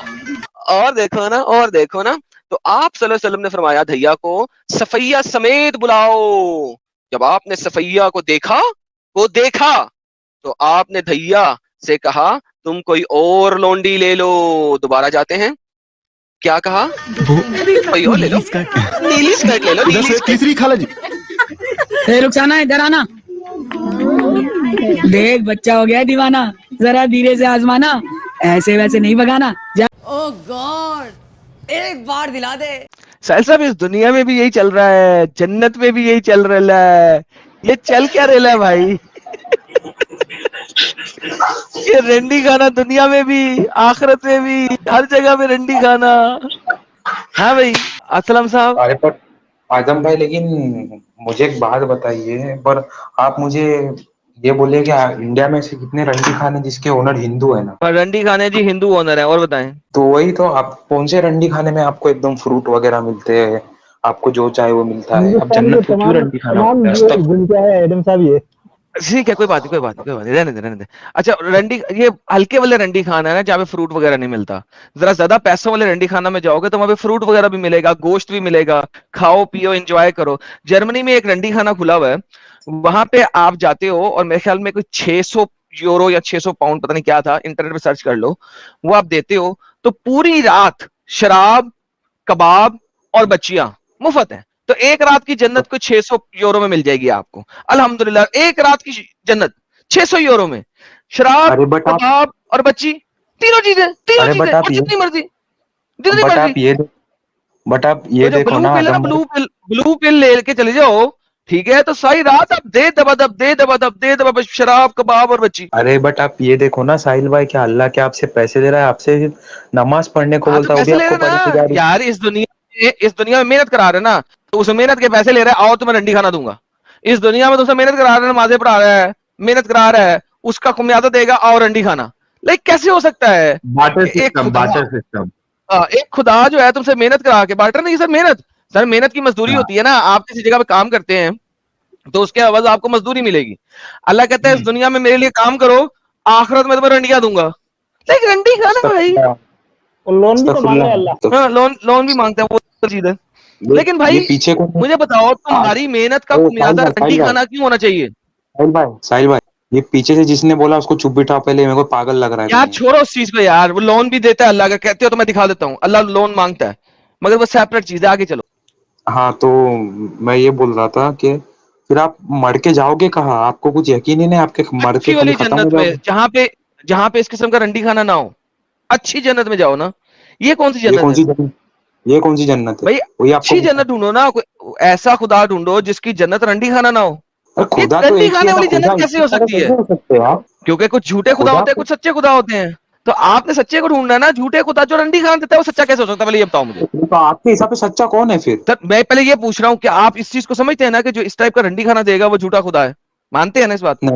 S7: और देखो ना, और देखो ना। तो आप सल्लल्लाहु अलैहि वसल्लम ने फरमाया धैया को सफैया समेत बुलाओ। जब आपने सफैया को देखा तो आपने धैया से कहा तुम कोई और लोंडी ले लो। दोबारा जाते हैं, क्या कहा? कोई और ले लो, नीली स्कर्ट ले लो, नीली स्कर्ट।
S3: तीसरी खाला जी।
S9: रुखसाना इधर आना। देख बच्चा हो गया है दीवाना, जरा धीरे से आजमाना, ऐसे वैसे नहीं भगाना।
S10: ओह गॉड, एक बार दिला दे।
S3: साहिल साहब इस दुनिया में भी यही चल रहा है, जन्नत में भी यही चल रहा है, ये चल क्या रहा है भाई? ये रंडी खाना दुनिया में भी, आखिरत में भी, हर जगह में रंडी खाना। हाँ भाई असलम साहब।
S1: अरे पर आजम भाई, लेकिन मुझे एक बात बताइए, पर आप मुझे ये बोले कि इंडिया में से कितने रंडी खाने जिसके ओनर हिंदू है ना?
S3: रंडी खाने जी हिंदू ओनर है। और बताएं।
S1: तो वही तो, आप कौन से रंडी खाने में आपको एकदम फ्रूट वगैरह मिलते हैं, आपको जो चाहे वो मिलता है? अब जन्नत को क्यों रंडी खाना होता है?
S4: एडम साहब ये
S3: ठीक है, कोई बात नहीं, रहने दे। अच्छा रंडी, ये हल्के वाले रंडी खाना है ना, जहाँ पे फ्रूट वगैरह नहीं मिलता। जरा ज्यादा पैसों वाले रंडी खाना में जाओगे तो वहां पे फ्रूट वगैरह भी मिलेगा, गोश्त भी मिलेगा, खाओ पियो एंजॉय करो। जर्मनी में एक रंडी खाना खुला हुआ है, वहां पे आप जाते हो और मेरे ख्याल में कोई 600 यूरो या 600 पाउंड पता नहीं क्या था, इंटरनेट पे सर्च कर लो, वो आप देते हो तो पूरी रात शराब, कबाब और बच्चियां मुफ्त है। तो एक रात की जन्नत को 600 यूरो में मिल जाएगी आपको। अल्हम्दुलिल्लाह, एक रात की जन्नत 600 यूरो में, शराब, कबाब और बच्ची, तीनों चीजें और जितनी मर्जी।
S1: बट आप ये देखो ना,
S3: ब्लू पिल लेके चले जाओ, ठीक है, तो सारी रात आप दे दबा शराब, कबाब और बच्ची।
S1: अरे बट आप ये देखो ना साहिल भाई, क्या अल्लाह क्या आपसे पैसे दे रहा है? आपसे नमाज पढ़ने को बोलता है
S3: यार। इस दुनिया में मेहनत करा रहे ना, तो उस मेहनत के पैसे ले रहा है, आओ तुम्हें रंडी खाना दूंगा। इस दुनिया में तुमसे मेहनत करा रहा है, नमाजें पढ़ा रहा है, मेहनत करा रहा है, उसका खुमियाजा देगा, आओ रंडी खाना। लाइक कैसे हो सकता है?
S2: Barter system.
S3: एक खुदा जो है तुमसे मेहनत करा के, बार्टर नहीं सर, मेहनत की मजदूरी होती है ना। आप किसी जगह पे काम करते हैं तो उसके अवज आपको मजदूरी मिलेगी। अल्लाह कहता है इस दुनिया में मेरे लिए काम करो, आखिरत में तुम्हें रंडियां दूंगा। लाइक रंडी खाना भाई,
S4: लोन भी तो मांगा अल्लाह।
S3: हाँ, लोन भी मांगता है, वो चीज है। लेकिन भाई
S1: पीछे को
S3: मुझे बताओ, तुम्हारी मेहनत का खुमियाजा रंडी खाना क्यों होना चाहिए?
S1: साहिल भाई, ये पीछे से जिसने बोला उसको चुप बिठाओ पहले, मेरे को पागल लग रहा है
S3: यार। छोड़ो उस चीज को यार, वो लोन भी देता है अल्लाह का, कहते हो तो मैं दिखा देता हूँ, अल्लाह लोन मांगता है, मगर वो सेपरेट चीज है। आगे चलो।
S1: हाँ, तो मैं ये बोल रहा था कि फिर आप मर के जाओगे कहाँ? आपको कुछ यकीन ही नहीं आपके मर के
S3: वाली जन्नत में, जहाँ पे इस किस्म का रंडी खाना ना हो, अच्छी जन्नत में जाओ ना। ये कौन सी जन्नत है?
S1: ये कौन सी जन्नत है
S3: भाई? अच्छी जन्नत ढूंढो ना, ऐसा खुदा ढूंढो जिसकी जन्नत रंडी खाना ना हो।
S1: और
S3: ये
S1: खुदा तो
S3: रंडी
S1: एक ही
S3: खाने
S1: है ना,
S3: वाली
S1: खुदा
S3: जन्नत कैसे हो
S1: इसी तरह
S3: सकती है?
S1: कैसे हो सकते हो आप?
S3: क्योंकि कुछ झूठे खुदा
S1: खुदा
S3: होते हैं,
S1: को
S3: कुछ सच्चे खुदा होते हैं। तो आपने सच्चे को ढूंढना है ना, झूठे खुदा जो रंडी खाना देता है वो सच्चा कैसे हो सकता है? पहले ये बताओ मुझे।
S1: तो आपके हिसाब से सच्चा कौन है फिर?
S3: सर मैं पहले ये पूछ रहा हूँ कि आप इस चीज को समझते हैं ना कि जो इस टाइप का रंडी खाना देगा वो झूठा खुदा है? मानते हैं ना इस बात को?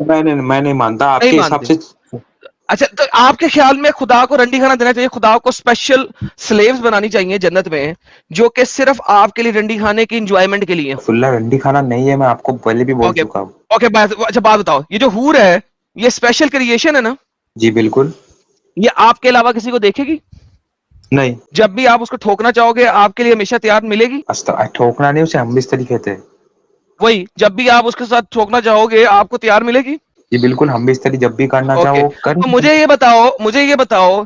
S1: मैं नहीं मानता
S3: नहीं
S1: आपके हिसाब
S3: मानते।
S1: से।
S3: अच्छा, तो आपके ख्याल में खुदा को रंडी खाना देना चाहिए? खुदा को स्पेशल स्लेव्स बनानी चाहिए जन्नत में जो कि सिर्फ आपके लिए रंडी खाने की इंजॉयमेंट के लिए?
S1: फुल्ला रंडी खाना नहीं है, मैं आपको पहले भी बोल
S3: ओके
S1: चुका हूँ।
S3: ओके, अच्छा बात बताओ, ये जो हूर है ये स्पेशल क्रिएशन है ना?
S1: जी बिल्कुल।
S3: ये आपके अलावा किसी को देखेगी?
S1: नहीं।
S3: जब भी आप उसको ठोकना चाहोगे आपके लिए हमेशा तैयार मिलेगी?
S1: ठोकना नहीं, उसे हम बिस्तरी कहते हैं।
S3: वही, जब भी आप उसके साथ ठोकना चाहोगे आपको तैयार मिलेगी?
S1: जी बिल्कुल, हम बिस्तरी जब भी करना
S3: ओके,
S1: चाहो कर।
S3: तो मुझे ये बताओ,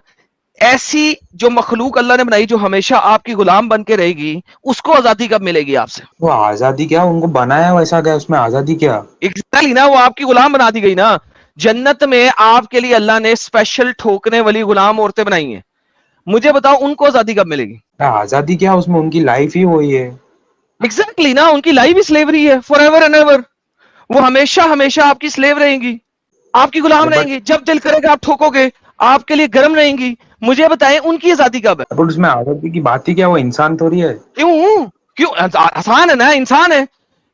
S3: ऐसी जो मखलूक अल्लाह ने बनाई जो हमेशा आपकी गुलाम बन के रहेगी, उसको आजादी कब मिलेगी आपसे?
S1: वो आजादी क्या, उनको बनाया वैसा क्या, उसमें आजादी क्या?
S3: एग्जैक्टली ना, वो आपकी गुलाम बना दी गई ना। जन्नत में आपके लिए अल्लाह ने स्पेशल ठोकने वाली गुलाम औरतें बनाई हैं। मुझे बताओ उनको आजादी कब मिलेगी?
S1: आजादी क्या, उसमें उनकी लाइफ ही वही है।
S3: एग्जैक्टली ना, उनकी लाइफ ही स्लेवरी है, फॉर एवर एंड एवर। वो हमेशा हमेशा आपकी स्लेव रहेंगी, आपकी गुलाम
S1: बट
S3: रहेंगी। जब दिल करेगा आप ठोकोगे, आपके लिए गर्म रहेंगी। मुझे बताएं उनकी आजादी कब है?
S1: उसमें आजादी की बात ही क्या, वो इंसान थोड़ी है।
S3: क्यों क्यों आसान है ना, इंसान है,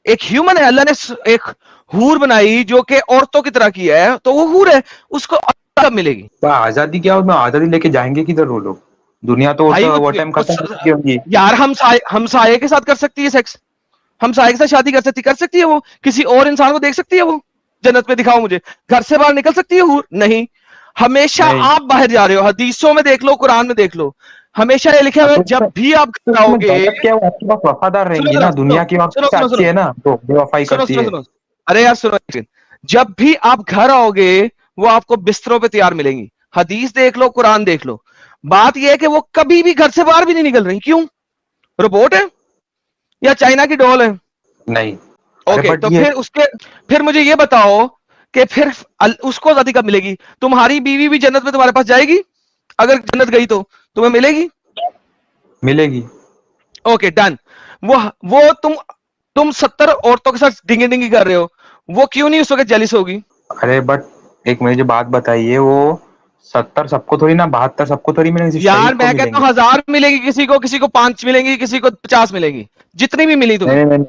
S3: एक ह्यूमन है। अल्लाह ने एक हूर बनाई जो कि औरतों की तरह की है, तो वो हूर है, उसको कब मिलेगी?
S1: आजादी क्या, उसमें आजादी लेके जाएंगे किधर वो लोग? दुनिया तो
S3: भाई
S1: वो टाइम खत्म हो चुकी होगी।
S3: यार हम साये के साथ कर सकती है सेक्स, हम साये के साथ शादी कर सकती है वो, किसी और इंसान को देख सकती है वो जन्नत में? दिखाओ मुझे। घर से बाहर निकल सकती है हूर? नहीं। हमेशा
S1: नहीं।
S3: आप बाहर जा रहे हो, हदीसों में देख लो, कुरान में देख लो, हमेशा ये लिखा हुआ है जब भी आप घर आओगे।
S1: क्या वो आपके पास वफादार
S3: सुनो
S1: रहेंगी
S3: सुनो
S1: ना, दुनिया की और
S3: सुनो
S1: सबसे
S3: सुनो
S1: अच्छी
S3: सुनो
S1: है ना, तो बेवफाई
S3: सुनो
S1: करती
S3: सुनो
S1: है।
S3: सुनो अरे यार सुनो, जब भी आप घर आओगे वो आपको बिस्तरों पे तैयार मिलेंगी। हदीस देख लो, कुरान देख लो। बात यह है कि वो कभी भी घर से बाहर भी नहीं निकल रही। क्यों? रोबोट है या चाइना की डॉल है?
S1: नहीं। अरे
S3: ओके,
S1: बट
S3: तो
S1: ये
S3: फिर मुझे ये बताओ कि फिर उसको आजादी कब मिलेगी? तुम्हारी बीवी भी जन्नत में तुम्हारे पास जाएगी? अगर जन्नत गई तो तुम्हें मिलेगी?
S1: मिलेगी।
S3: Okay done. वो तुम 70 औरतों के साथ डिंगी डिंगी कर रहे हो, वो क्यों नहीं उस वक्त जेलिस होगी?
S1: अरे बट एक मुझे बात बताइए, वो 70 सबको थोड़ी ना, 72 सबको थोड़ी मिलेंगे, सिर्फ
S3: यार
S1: शहीद को
S3: मैं कहता
S1: मिलेंगे।
S3: हूं 1000 मिलेगी, किसी को 5 मिलेंगी, किसी को 50 मिलेगी, जितनी भी मिली तुम्हें।
S1: नहीं नहीं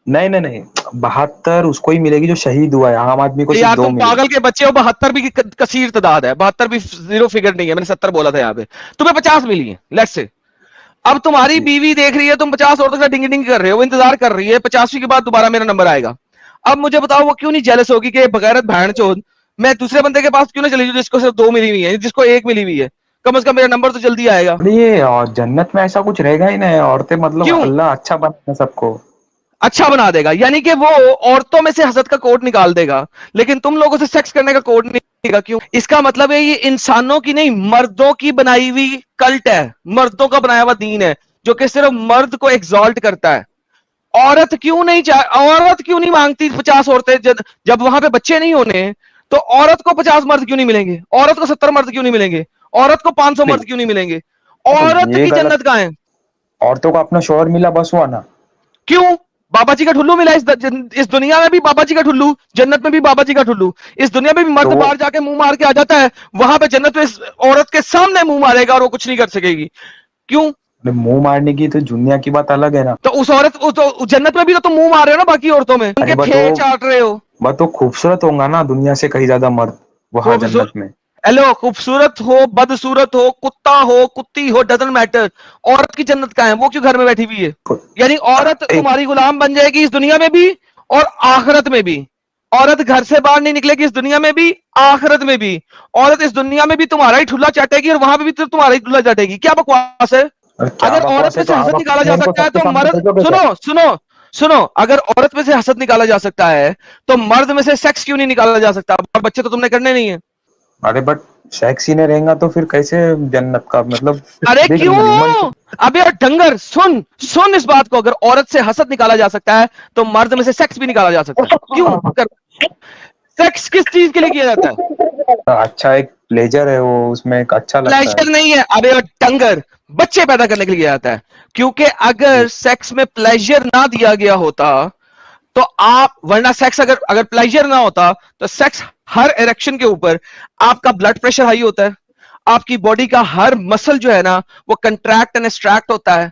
S1: नहीं नहीं नहीं, 72 उसको ही मिलेगी जो शहीद हुआ है, आम आदमी को सिर्फ
S3: यार
S1: 2
S3: तुम
S1: मिलेगी।
S3: पागल के बच्चे हो, 72 भी कसीर तादाद है, 72 भी जीरो फिगर नहीं है, मैंने 70 बोला था यहाँ पे। तुम्हें 50 मिली है लेट्स से। अब तुम्हारी बीवी देख रही है तुम 50 औरतों के साथ डिंगी डिंगी कर रहे हो, वो इंतजार कर रही है 85 के बाद दोबारा मेरा नंबर आएगा। अब मुझे बताओ वो क्यों नहीं जेलस होगी कि बगैरत भाड़चोद मैं दूसरे बंदे के पास क्यों ना चली जाऊं जिसको सिर्फ 2 मिली हुई है, जिसको 1 मिली हुई है? कम से कम मेरा नंबर तो जल्दी आएगा।
S1: अरे ये और जन्नत में ऐसा कुछ रहेगा ही नहीं, औरतें मतलब
S3: क्यों?
S1: अल्लाह अच्छा बनाए सबको।
S3: अच्छा बना देगा, यानी कि वो औरतों में से हसद का कोड निकाल देगा, लेकिन तुम लोगों से सेक्स करने का कोड नहीं देगा। क्यों? इसका मतलब है ये इंसानों की नहीं, मर्दों की बनाई हुई कल्ट है, मर्दों का बनाया हुआ दीन है जो कि सिर्फ मर्द को एक्सॉल्ट करता है। औरत क्यों नहीं मांगती 50 औरतें? जब वहां पे बच्चे नहीं होने तो औरत को 50 मर्द क्यों नहीं मिलेंगे? औरत को 70 मर्द क्यों नहीं मिलेंगे? औरत को 500
S1: नहीं
S3: मर्द क्यों नहीं मिलेंगे?
S1: तो
S3: औरत
S1: ये
S3: की
S1: गलत,
S3: जन्नत कहां है?
S1: औरतों को अपना शोहर मिला बस हुआ ना।
S3: क्यों? बाबा जी का ठुल्लू मिला इस दुनिया में भी बाबा जी का ठुल्लू, जन्नत में भी बाबा जी का ठुल्लू। इस दुनिया में भी मर्द
S1: तो
S3: बाहर जाके मुंह मार के आ जाता है, वहां पे जन्नत में इस औरत के सामने मुंह मारेगा और वो कुछ नहीं कर सकेगी। क्यों?
S1: मुंह मारने की तो दुनिया की बात अलग है ना।
S3: तो तो जन्नत में भी तो तुम मुंह मार रहे हो ना बाकी औरतों में,
S1: अरे
S3: उनके
S1: बट
S3: थे चाट रहे हो।
S1: वो खूबसूरत होगा ना, दुनिया से कहीं ज्यादा मर्द वहां जन्नत में।
S3: हेलो, खूबसूरत हो, बदसूरत हो, कुत्ता हो, कुत्ती हो, डजंट मैटर। औरत की जन्नत कहां है? वो क्यों घर में बैठी हुई है? यानी औरत तुम्हारी गुलाम बन जाएगी इस दुनिया में भी और आखिरत में भी। औरत घर से बाहर नहीं निकलेगी इस दुनिया में भी, आखिरत में भी। औरत इस दुनिया में भी तुम्हारा ही ठुल्ला चाटेगी और वहां पे भी तो तुम्हारा ही ठुल्ला चाटेगी। क्या बकवास है? अगर औरत में से हसद निकाला जा सकता है तो मर्द, सुनो सुनो सुनो, अगर औरत में से हसद निकाला जा सकता है तो मर्द में से सेक्स क्यों नहीं निकाला जा सकता? बच्चे तो तुमने करने नहीं है।
S1: अरे बट सेक्स ही नहीं रहेगा तो फिर कैसे जन्नत का मतलब?
S3: अरे
S1: देख
S3: क्यों? अबे डंगर, सुन इस बात को, अगर औरत से हसद निकाला जा सकता है तो मर्द में से सेक्स भी निकाला जा सकता है। क्यों? सेक्स किस चीज के लिए किया जाता है?
S1: अच्छा, एक प्लेजर है वो, उसमें एक अच्छा लगता है।
S3: प्लेजर नहीं है अबे डंगर, बच्चे पैदा करने के लिए किया जाता है। क्योंकि अगर सेक्स में प्लेजर ना दिया गया होता तो आप, वरना सेक्स अगर अगर प्लेजर ना होता तो सेक्स हर इरेक्शन के ऊपर आपका ब्लड प्रेशर हाई होता है, आपकी बॉडी का हर मसल जो है ना वो कंट्रैक्ट एंड एक्सट्रैक्ट होता है,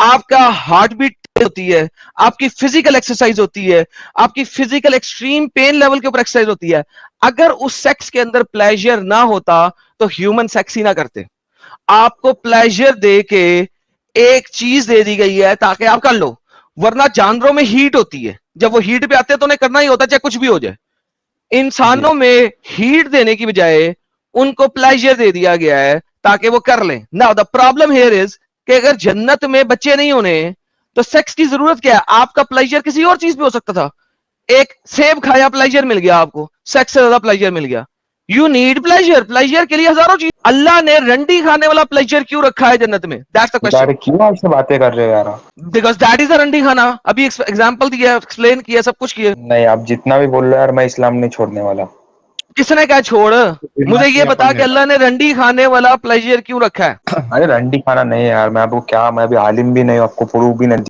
S3: आपका हार्ट बीट होती है, आपकी फिजिकल एक्सरसाइज होती है, आपकी फिजिकल एक्सट्रीम पेन लेवल के ऊपर एक्सरसाइज होती है। अगर उस सेक्स के अंदर प्लेजर ना होता तो ह्यूमन सेक्स ही ना करते। आपको प्लेजर दे के एक चीज दे दी गई है ताकि आप कर लो, वरना जानवरों में हीट होती है, जब वो हीट पे आते हैं तो उन्हें करना ही होता है चाहे कुछ भी हो जाए। इंसानों में हीट देने की बजाय उनको प्लेजर दे दिया गया है ताकि वो कर लें। Now the problem here is कि अगर जन्नत में बच्चे नहीं होने तो सेक्स की जरूरत क्या है? आपका प्लेजर किसी और चीज पे हो सकता था। एक सेब खाया प्लेजर मिल गया आपको, सेक्स से ज्यादा प्लेजर मिल गया। यू नीड प्लेजर, प्लेजर के लिए हजारों चीज। अल्लाह ने रंडी खाने वाला प्लेजर क्यों रखा है जन्नत में? That's the question.
S1: क्यों ऐसे बातें कर रहे हो यार?
S3: बिकॉज दैट इज द रंडी खाना। अभी एग्जांपल दिया, एक्सप्लेन किया, सब कुछ किया।
S1: नहीं, आप जितना भी बोल रहे हो यार, मैं इस्लाम नहीं छोड़ने वाला।
S3: किसने कहा छोड़? मुझे ये बता कि अल्लाह ने रंडी खाने वाला प्लेजर क्यों रखा है?
S1: अरे रंडी खाना नहीं है यार, मैं आपको क्या, मैं अभी आलिम भी नहीं हूं, आपको प्रूफ भी नहीं।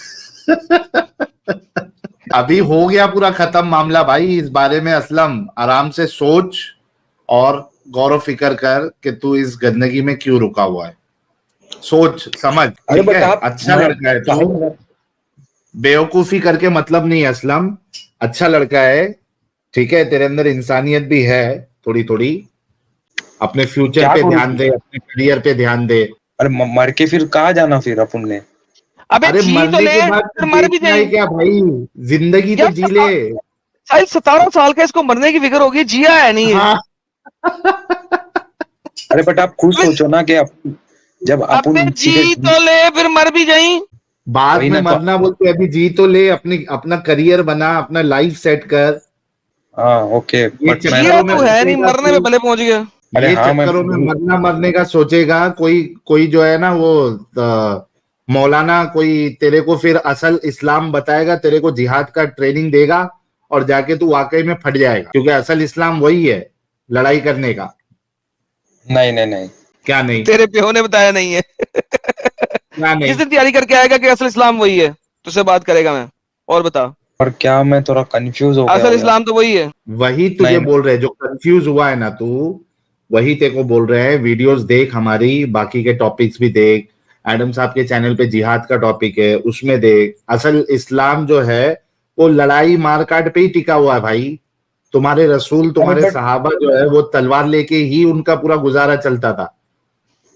S2: अभी हो गया पूरा खत्म मामला भाई। इस बारे में असलम आराम से सोच और गौर फिक्र कर कि तू इस गंदगी में क्यों रुका हुआ है। सोच समझ, ठीक है? अच्छा लड़का है तू, बेवकूफी करके मतलब नहीं है असलम, अच्छा लड़का है, ठीक है? तेरे अंदर इंसानियत भी है थोड़ी थोड़ी। अपने फ्यूचर पे ध्यान दे, अपने करियर पे ध्यान दे।
S1: अरे मर के फिर कहाँ जाना फिर अपन ने?
S2: अरे मरने के बाद मर भी जाए क्या भाई? जिंदगी तो जी ले।
S3: 17 साल का, इसको मरने की फिक्र होगी, जिया है नहीं।
S2: हाँ।
S1: अरे बट आप खुद सोचो ना कि जब अपन
S3: जी तो ले फिर मर भी जाई।
S2: बाद में मरना बोलते, अभी जी तो ले, अपना करियर बना, अपना लाइफ सेट कर।
S1: हाँ ओके,
S3: बट जिया तो है नहीं, मरने में भले पहुंच गया।
S2: ये चक्करों में मरना मरने का सोचेगा कोई जो है ना वो मौलाना कोई तेरे को फिर असल इस्लाम बताएगा, तेरे को जिहाद का ट्रेनिंग देगा और जाके तू वाकई में फट जाएगा, क्योंकि असल इस्लाम वही है, लड़ाई करने का।
S1: नहीं नहीं नहीं,
S2: क्या नहीं?
S3: तेरे प्यो ने बताया नहीं है।
S2: क्या नहीं?
S3: किस दिन तैयारी करके आएगा कि असल इस्लाम वही है? तुझसे बात करेगा मैं। और बता।
S1: और क्या, मैं थोड़ा कंफ्यूज हो गया।
S3: असल इस्लाम तो वही है।
S2: वही तुझे बोल रहे, जो कंफ्यूज हुआ है ना तू, वही तेरे को बोल रहे हैं। वीडियोस देख हमारी, बाकी के टॉपिक्स भी देख। एडम साहब के चैनल पे जिहाद का टॉपिक है, उसमें देख। असल इस्लाम जो है वो लड़ाई मारकाट पे ही टिका हुआ है भाई। तुम्हारे रसूल, तुम्हारे सहाबा जो है वो तलवार लेके ही उनका पूरा गुजारा चलता था।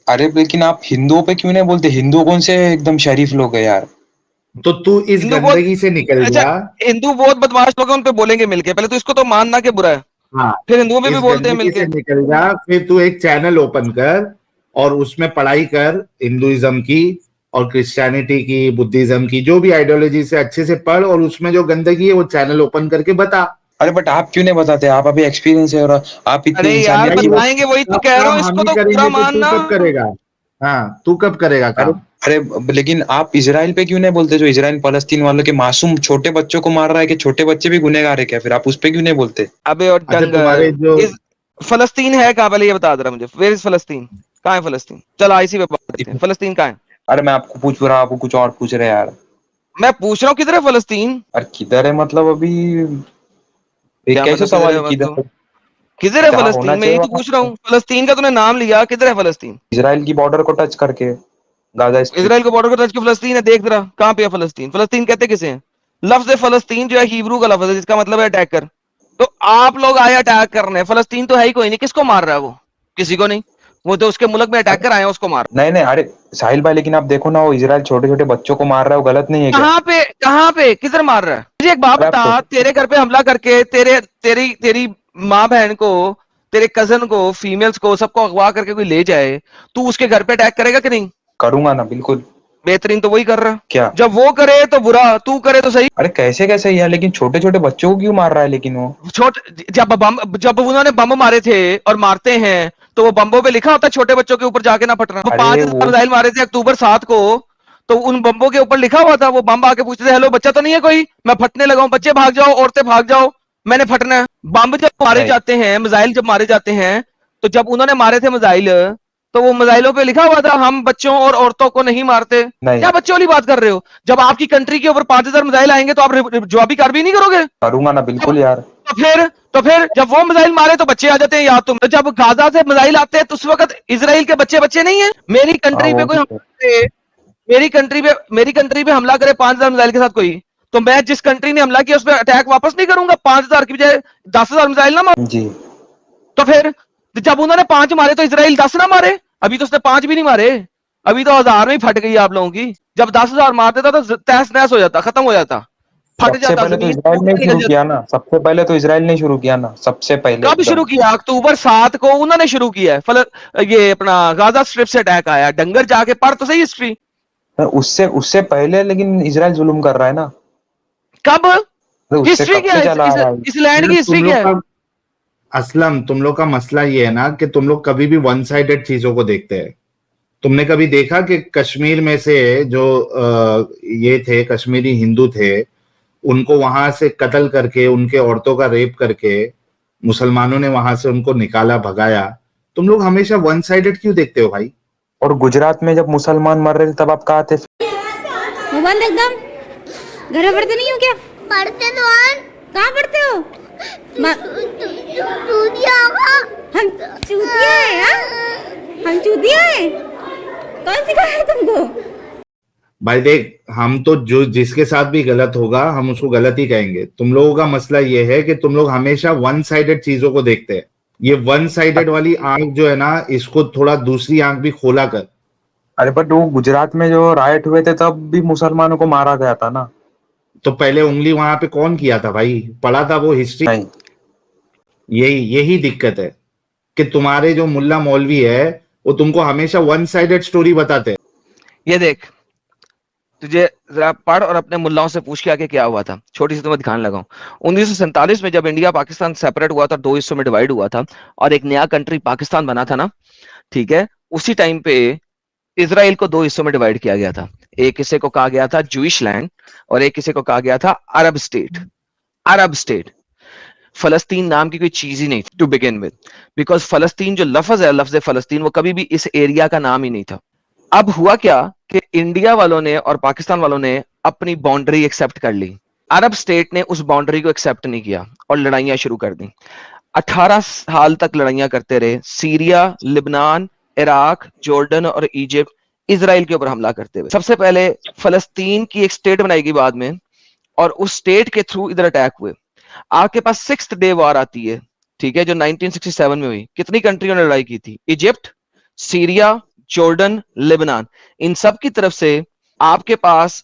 S1: अरे लेकिन आप हिंदुओं पे क्यों नहीं बोलते? हिंदू कौन से एकदम शरीफ लोग है यार?
S2: तो तू इस गंदगी से निकल जा।
S3: हिंदू बहुत बदमाश लोग हैं, उन पे बोलेंगे मिलके। पहले तो इसको तो मानना कि बुरा है।
S2: हाँ,
S3: फिर हिंदुओं पे भी बोलते हैं मिलके।
S2: निकल जा, फिर तू एक चैनल ओपन कर और उसमें पढ़ाई कर हिंदुइज्म की और क्रिश्चियनिटी की, बुद्धिज्म की, जो भी आइडियोलॉजी से अच्छे से पढ़, और उसमें जो गंदगी है वो चैनल ओपन करके बता।
S1: अरे बट आप क्यों नहीं बताते? आप अभी एक्सपीरियंस है और आप इतनी
S3: यार बताएंगे, वही तो कह रहा हूँ। इसको तो पूरा मानना।
S2: तू कब करेगा? हाँ, तू कब करेगा काम?
S1: अरे लेकिन आप इजराइल पे क्यों नहीं बोलते? जो इजराइल फलस्तीन वालों के मासूम छोटे बच्चों को मार रहा है, कि छोटे बच्चे भी गुनहगार है क्या? फिर आप उस पे क्यों नहीं बोलते?
S3: अबे और
S2: तुम्हारे जो
S3: फलस्तीन है कहाँ? पहले ये बता दे रहा मुझे, वेयर इज फलस्तीन? कहाँ है फलस्तीन? चल आईसी पे बात करते हैं। फलस्तीन कहाँ है?
S1: अरे मैं आपको पूछ रहा, आपको कुछ और पूछ रहे यार।
S3: मैं पूछ रहा हूँ किधर है फलस्तीन?
S1: अरे किधर है मतलब? अभी कैसे सवाल है?
S3: किधर है फलस्तीन? मैं यही तो पूछ रहा हूँ। फलस्तीन का तूने नाम लिया, किधर है फलस्तीन?
S1: इजराइल की बॉर्डर को टच करके, गाजा
S3: इजराइल को बॉर्डर को टच के फलस्तीन है। देख जरा कहाँ पे है फलस्तीन। फलस्तीन कहते किसे हैं? लफ्ज फलस्तीन जो है हिब्रू का लफ्ज है, जिसका मतलब है अटैकर। तो आप लोग आए अटैक करने, फलस्तीन तो है ही कोई नहीं। किसको मार रहा है वो? किसी को नहीं। वो तो उसके मुल्क में अटैकर आए हैं, उसको मार।
S1: नहीं नहीं, अरे साहिल भाई, लेकिन आप देखो ना, वो इजराइल छोटे छोटे बच्चों को मार रहा है, वो गलत नहीं है क्या?
S3: कहाँ पे किधर मार रहा है? मुझे एक बात बता, तेरे घर पे हमला करके तेरी माँ बहन को, तेरे कजन को, फीमेल्स को, सबको अगवा करके कोई ले जाए, तू उसके घर पे अटैक करेगा कि नहीं?
S1: करूंगा ना, बिल्कुल।
S3: बेहतरीन तो वही कर रहा है।
S1: क्या?
S3: जब वो करे तो बुरा, तू करे तो सही।
S1: अरे कैसे कैसे यार? लेकिन छोटे छोटे बच्चों को क्यों मार रहा है? लेकिन वो
S3: जब उन्होंने बम मारे थे और मारते हैं तो वो बम्बों पे लिखा होता है छोटे बच्चों के ऊपर जाके ना फटना। 5,000 मिसाइल मारे थे अक्टूबर 7 को, तो उन बम्बों के ऊपर लिखा हुआ था, वो बम आके पूछते थे, हेलो बच्चा तो नहीं है कोई, मैं फटने लगा हूं, बच्चे भाग जाओ, औरतें भाग जाओ, मैंने फटना है। बम जब मारे जाते हैं, मिसाइल जब मारे जाते हैं, तो जब उन्होंने मारे थे मिसाइल, तो वो मिसाइलों पे लिखा हुआ था हम बच्चों और औरतों को नहीं मारते।
S1: नहीं
S3: क्या बच्चों वाली बात कर रहे हो? जब आपकी कंट्री के ऊपर 5000 मिसाइल आएंगे तो आप जवाबी कार्रवाई नहीं करोगे?
S1: करूंगा ना, बिल्कुल यार।
S3: तो फिर जब वो मिसाइल मारे तो बच्चे आ जाते हैं याद तुम, तो जब गाजा से मिसाइल आते हैं तो उस वक्त इजराइल के बच्चे बच्चे नहीं है? मेरी कंट्री
S1: हाँ,
S3: पे
S1: वो
S3: कोई
S1: भी
S3: हमला करे, मेरी कंट्री पे हमला करे 5000 मिसाइल के साथ कोई, तो मैं जिस कंट्री ने हमला किया उस पर अटैक वापस नहीं करूंगा? 5000 की बजाय 10,000 मिसाइल ना मार।
S1: जी।
S3: तो फिर जब उन्होंने 5 मारे तो इजराइल 10 ना मारे? अभी तो उसने 5 भी नहीं मारे, अभी तो 1000 में ही फट गई आप लोगों की। जब 10,000 मार देता तो तहस नहस हो जाता, खत्म हो जाता, फट
S1: सबसे
S3: जाता,
S1: पहले तो
S3: जमीन
S1: इजराइल ने शुरू किया ना, सबसे पहले तो इजराइल ने शुरू किया ना, सबसे पहले
S3: कब
S1: एकदम।
S3: शुरू किया? अक्टूबर 7 को उन्होंने शुरू किया है। ये अपना गाजा स्ट्रिप से अटैक आया, डंगर जाके पढ़ तो सही हिस्ट्री।
S1: उससे पहले लेकिन इजराइल जुल्म कर रहा है ना।
S3: कब?
S1: उससे
S3: हिस्ट्री
S1: कब
S3: क्या
S1: से
S3: है
S1: चला आ रहा है?
S3: इस लैंड की? हिस्ट्री
S2: तुम
S3: क्या
S2: लोग
S3: है?
S2: का असलम, तुम लोग का मसला ये है ना कि तुम लोग कभी भी वन साइडेड चीजों को देखते हैं। तुमने कभी देखा कि कश्मीर में से जो ये थे कश्मीरी हिंदू थे, उनको वहां से कत्ल करके, उनके औरतों का रेप करके मुसलमानों ने वहां से उनको निकाला, भगाया। तुम लोग हमेशा वन साइडेड क्यों देखते हो भाई?
S1: और गुजरात में जब मुसलमान मर रहे थे तब आप कहाँ थे?
S5: मोबाइल एकदम घर में पढ़ते नहीं हो क्या? पढ़ते तो हैं। कहाँ पढ़ते हो? चूतिया हम चूतिया है? हम चूतिया है? कौन सिखाया तुमको?
S2: भाई देख, हम तो जो जिसके साथ भी गलत होगा हम उसको गलत ही कहेंगे। तुम लोगों का मसला ये है कि तुम लोग हमेशा वन साइडेड चीजों को देखते हैं। ये वन साइडेड वाली आंख जो है ना, इसको थोड़ा दूसरी आंख भी खोला कर।
S1: अरे बट वो गुजरात में जो राइट हुए थे तब भी मुसलमानों को मारा गया था ना।
S2: तो पहले उंगली वहां पे कौन किया था भाई? पढ़ा था वो हिस्ट्री?
S1: नहीं,
S2: यही दिक्कत है कि तुम्हारे जो मुल्ला मौलवी है वो तुमको हमेशा वन साइडेड स्टोरी बताते हैं।
S3: ये देख, तुझे जरा पढ़ और अपने मुल्लाओं से पूछ के आके क्या हुआ था। छोटी सी तुम्हें ध्यान लगाऊं, 1947 में जब इंडिया पाकिस्तान सेपरेट हुआ था, 2 हिस्सों में डिवाइड हुआ था और एक नया कंट्री पाकिस्तान बना था ना, ठीक है, उसी टाइम पे इजराइल को 2 हिस्सों में डिवाइड किया गया था। एक हिस्से को कहा गया था जूइश लैंड और एक हिस्से को कहा गया था अरब स्टेट। अरब स्टेट, फलस्तीन नाम की कोई चीज ही नहीं थी टू बिगिन विद, बिकॉज फलस्तीन जो लफ्ज है, लफ्ज फलस्तीन, वो कभी भी इस एरिया का नाम ही नहीं था। अब हुआ क्या कि इंडिया वालों ने और पाकिस्तान वालों ने अपनी बाउंड्री एक्सेप्ट कर ली, अरब स्टेट ने उस बाउंड्री को एक्सेप्ट नहीं किया और लड़ाइयां शुरू कर दी। 18 साल तक लड़ाइयां करते रहे, सीरिया, लिबनान, इराक, जॉर्डन और इजिप्ट इजराइल के ऊपर हमला करते हुए। सबसे पहले फलस्तीन की एक स्टेट बनाई गई बाद में, और उस स्टेट के थ्रू इधर अटैक हुए। आपके पास 6th डे वॉर आती है, ठीक है, जो 1967 में हुई। कितनी कंट्रियों ने लड़ाई की थी? Egypt, Syria, Jordan, Lebanon. इन सब की तरफ से आपके पास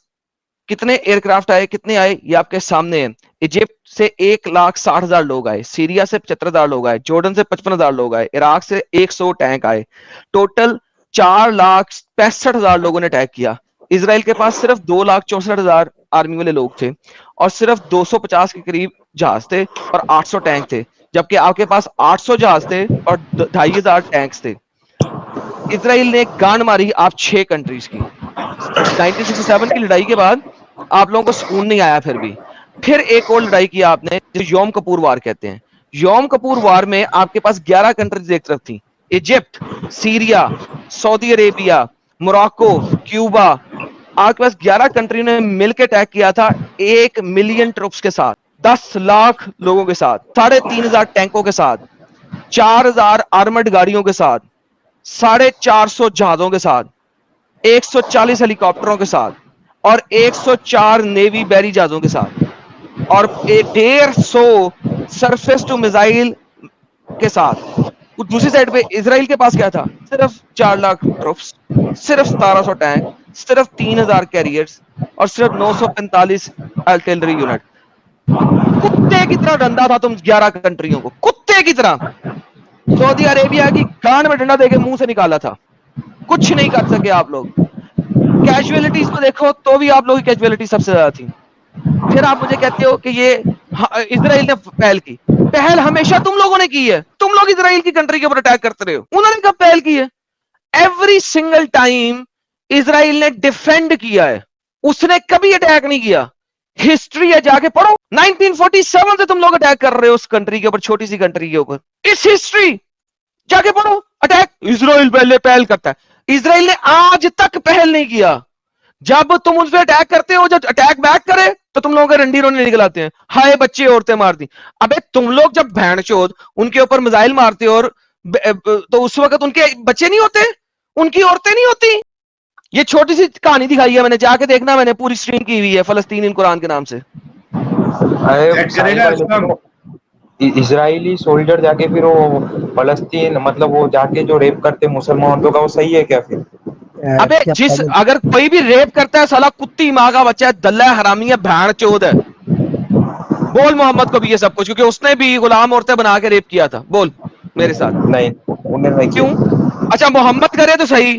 S3: कितने एयरक्राफ्ट आए, कितने आए, ये आपके सामने है। इजिप्ट से 1,60,000 लोग आए, सीरिया से 75,000 लोग आए, जॉर्डन से 55,000 लोग आए, इराक से 100 टैंक आए। टोटल 4,65,000 लोगों ने अटैक किया। इजराइल के पास सिर्फ 2,64,000 आर्मी वाले लोग थे और सिर्फ 250 के करीब जहाज थे और 800 टैंक थे, जबकि आपके पास 800 जहाज थे और 2,500 टैंक्स थे। इजराइल ने गांड मारी आप 6 कंट्रीज की। 1967 की लड़ाई के बाद आप लोगों को सुकून नहीं आया। फिर एक और लड़ाई की आपने, जो योम कपूर वार कहते हैं। योम कपूर वार में आपके पास 11 कंट्रीज एक तरफ थी, Egypt, Syria, Saudi Arabia, Morocco, Cuba. आपके पास 11 कंट्री ने मिलकर अटैक किया था 1 मिलियन ट्रूप्स के साथ, 10 लाख लोगों के साथ, 3,500 टैंकों के साथ, 4,000 आर्मर्ड गाड़ियों के साथ, 450 जहाजों के साथ, 140 हेलीकॉप्टरों के साथ और 104 नेवी बैरी जहाजों के साथ और 150 सरफेस टू मिसाइल के साथ। दूसरी साइड पे इजराइल के पास क्या था? सिर्फ 4 लाख ट्रूप्स, सिर्फ 1,700 टैंक, सिर्फ 3,000 कैरियर्स और सिर्फ 945 आर्टिलरी यूनिट। कुत्ते की तरह डंडा था तुम 11 कंट्रियों को, कुत्ते की तरह। सऊदी अरेबिया की गांड में डंडा देके मुंह से निकाला था, कुछ नहीं कर सके आप लोग। कैजुअलिटीज को देखो तो भी आप लोगों की कैजुअलिटी सबसे ज्यादा थी। फिर आप मुझे कहते हो कि ये इजराइल ने पहल की। पहल हमेशा तुम लोगों ने की है, तुम लोग इजराइल की कंट्री के ऊपर अटैक करते रहे हो। उन्होंने कब पहल की है? एवरी सिंगल टाइम इजराइल ने डिफेंड किया है, उसने कभी अटैक नहीं किया। हिस्ट्री है, जाके पढ़ो। 1947 से तुम लोग अटैक कर रहे हो उस कंट्री के ऊपर, छोटी सी कंट्री के ऊपर। इस हिस्ट्री जाके पढ़ो। अटैक इजराइल पहले पहल करता है। इजराइल ने आज तक पहल नहीं किया। जब तुम उस पर अटैक करते हो, जब अटैक बैक करे तो तुम लोगों के रंडी रोने निकल आते हैं, हाय बच्चे औरतें मार दी। अबे तुम लोग जब भैंचोद उनके ऊपर मिसाइल मारते हो और तो उस वक्त उनके बच्चे नहीं होते, उनकी औरतें नहीं होती। ये छोटी सी कहानी दिखाई है मैंने, जाके देखना, मैंने पूरी स्ट्रीम की हुई है फलस्तीन इन कुरान के नाम से।
S1: इजरायली सोल्जर जाके फिर वो फलस्तीन मतलब वो जाके जो रेप करते मुसलमान औरतों का, वो सही है क्या फिर?
S3: अबे जिस अगर कोई भी रेप करता है साला कुत्ती माँ का बच्चा है, दल्ला है, हरामी है, भैंड चोद है। बोल मोहम्मद को भी ये सब कुछ, क्योंकि उसने भी गुलाम औरतें बना के रेप किया था। बोल मेरे साथ।
S1: नहीं, उन्हें नहीं।
S3: क्यों? अच्छा मोहम्मद करे तो सही,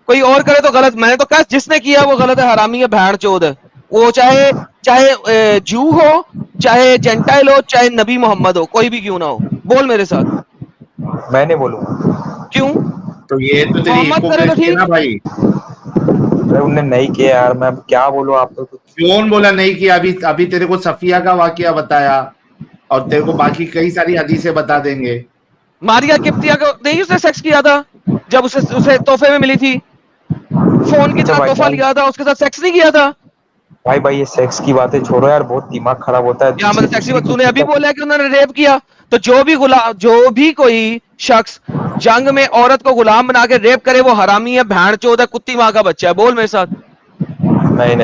S3: कोई और करे तो गलत। मैंने तो कहा जिसने किया वो गलत है, हरामी है, भैंड चोद है। वो चाहे जू हो, चाहे जेंटाइल हो, चाहे नबी मोहम्मद हो, कोई भी क्यों ना हो। बोल मेरे साथ।
S1: मैं नहीं बोलूंगा।
S3: क्यों?
S2: तो ये तो तेरी
S3: मोहम्मद करे तो
S2: हिपोक्रेसी है
S3: ठीक।
S2: ना भाई।
S1: उन्होंने नहीं किया यार, मैं क्या बोलूं आपको।
S2: कौन बोला नहीं किया? अभी अभी तेरे को सफिया का वाकया बताया और तेरे को बाकी कई सारी हदीसें बता देंगे।
S3: मारिया किप्तिया को नहीं उसने सेक्स किया था जब उसे तोहफे में मिली थी, फोन की तरह तोहफा लिया था, उसके साथ सेक्स नहीं किया था।
S1: भाई ये सेक्स की बातें छोड़ो यार, बहुत दिमाग खराब होता है।
S3: क्या मतलब सेक्स की बात? तूने अभी बोला है कि उन्होंने रेप किया, तो जो भी कोई शख्स जंग में औरत को गुलाम बना के रेप करे वो हरामी है, भैंड चोद है, कुत्ती माँ का बच्चा है। बोल मेरे साथ।
S1: नहीं।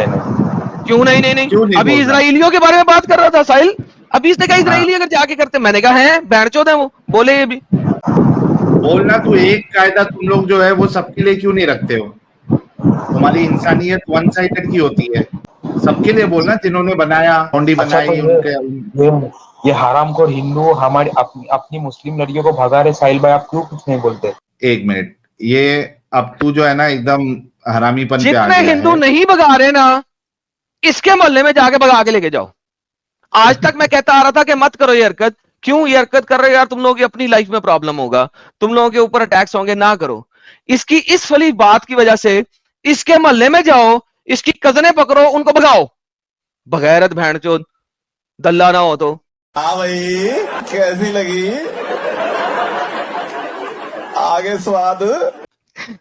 S3: क्यों नहीं?
S2: क्यों नहीं
S3: अभी
S2: बोल रहा?
S3: इसराइलियों के बारे में बात कर रहा था साहिल। अभी इसने कहा
S2: हाँ।
S3: इसराइली अगर जाके करते, मैंने कहा है भैंड चोद है वो। बोले ये भी
S2: बोलना तू एक कायदा तुम लोग जो है वो सबके लिए क्यों नहीं रखते हो? तुम्हारी इंसानियत वन साइडेड की होती है। सबके लिए बोलना, जिन्होंने बनाया होंडी
S1: अच्छा,
S2: बनाई उनके।
S1: ये हरामखोर हिंदू हमारी अपनी मुस्लिम लड़कियों को भगा रहे, साहिल भाई आप क्यों कुछ नहीं बोलते?
S2: एक मिनट, ये अब तू जो है ना एकदम हरामीपन पे आ
S3: जितने
S2: गया
S3: हिंदू
S2: है।
S3: नहीं भगा रहे ना, इसके मोहल्ले में जाके भगा के लेके जाओ। आज तक मैं कहता आ रहा था कि मत करो ये हरकत। क्यों ये हरकत कर रहे हो यार? तुम लोगों की अपनी लाइफ में प्रॉब्लम होगा, तुम लोगों के ऊपर अटैक्स होंगे, ना करो। इसकी इस फली बात की वजह से इसके मोहल्ले में जाओ, इसकी कजने पकड़ो, उनको भगाओ। बगैरत भैंडचोद दल्ला ना हो तो।
S11: हाँ भाई, कैसी लगी आगे स्वाद?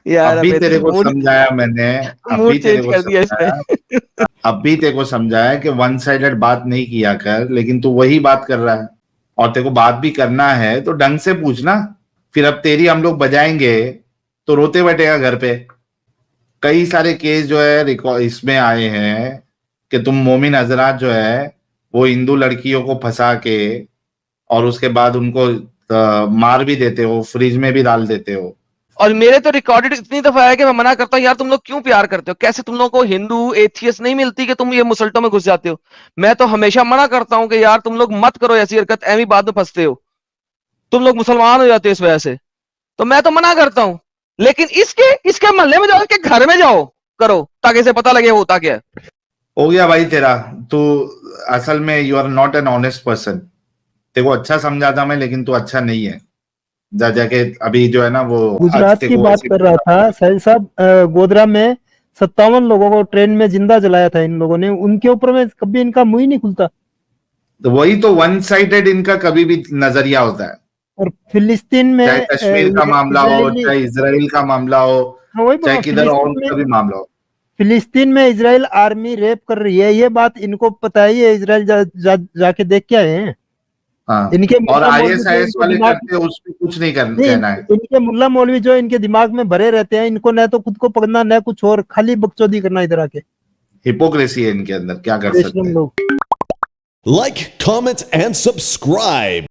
S3: यार
S2: अभी तेरे को समझाया मैंने, अभी तेरे को समझाया, अभी तेरे को समझाया कि वन साइडेड बात नहीं किया कर, लेकिन तू वही बात कर रहा है। और तेरे को बात भी करना है तो ढंग से पूछना। फिर अब तेरी हम लोग बजाएंगे तो रोते बैठेगा घर पे। कई सारे केस जो है इसमें आए हैं कि तुम मोमिन हजरात जो है वो हिंदू लड़कियों को फंसा के और उसके बाद उनको मार भी देते हो, फ्रिज में भी डाल देते हो।
S3: और मेरे तो रिकॉर्डेड इतनी दफा है कि मैं मना करता हूं यार तुम लोग क्यों प्यार करते हो? कैसे तुम लोगों को हिंदू एथियस्ट नहीं मिलती कि तुम ये मुसल्टों में घुस जाते हो? मैं तो हमेशा मना करता हूं कि यार तुम लोग मत करो ऐसी हरकत, एवं बाद में फंसते हो, तुम लोग मुसलमान हो जाते हो इस वजह से। तो मैं तो मना करता हूं, लेकिन इसके मोहल्ले में जाओ, इसके घर में जाओ, करो, ताकि इसे पता लगे होता क्या है।
S2: हो गया भाई तेरा। तू असल में you are not an honest person. तेरे को अच्छा समझा था मैं, लेकिन तू अच्छा नहीं है। जाके अभी जो है ना वो
S12: गुजरात की बात कर रहा था साहिल साहब। गोधरा में 57 लोगों को ट्रेन में जिंदा जलाया था इन लोगों ने, उनके ऊपर में कभी इनका मुंह ही नहीं खुलता।
S2: तो वही तो वन साइडेड इनका कभी भी नजरिया होता है।
S12: और फिलिस्तीन में
S2: चाहे कश्मीर का मामला हो, चाहे इसराइल का मामला हो, चाहे किधर और का भी मामला हो।
S12: फिलिस्तीन में इजराइल आर्मी रेप कर रही है, ये बात इनको पता ही है। इजराइल जाके देख के आए हैं।
S2: हाँ।
S12: इनके
S2: और ISIS वाले करते हैं, उस पे कुछ नहीं कहना है।
S12: इनके मुल्ला मौलवी जो इनके दिमाग में भरे रहते हैं, इनको न तो खुद को पकड़ना न कुछ और, खाली बकचोदी करना इधर आके।
S2: हिपोक्रेसी है इनके अंदर, क्या कर सकते हैं।
S13: Like, comment, and subscribe.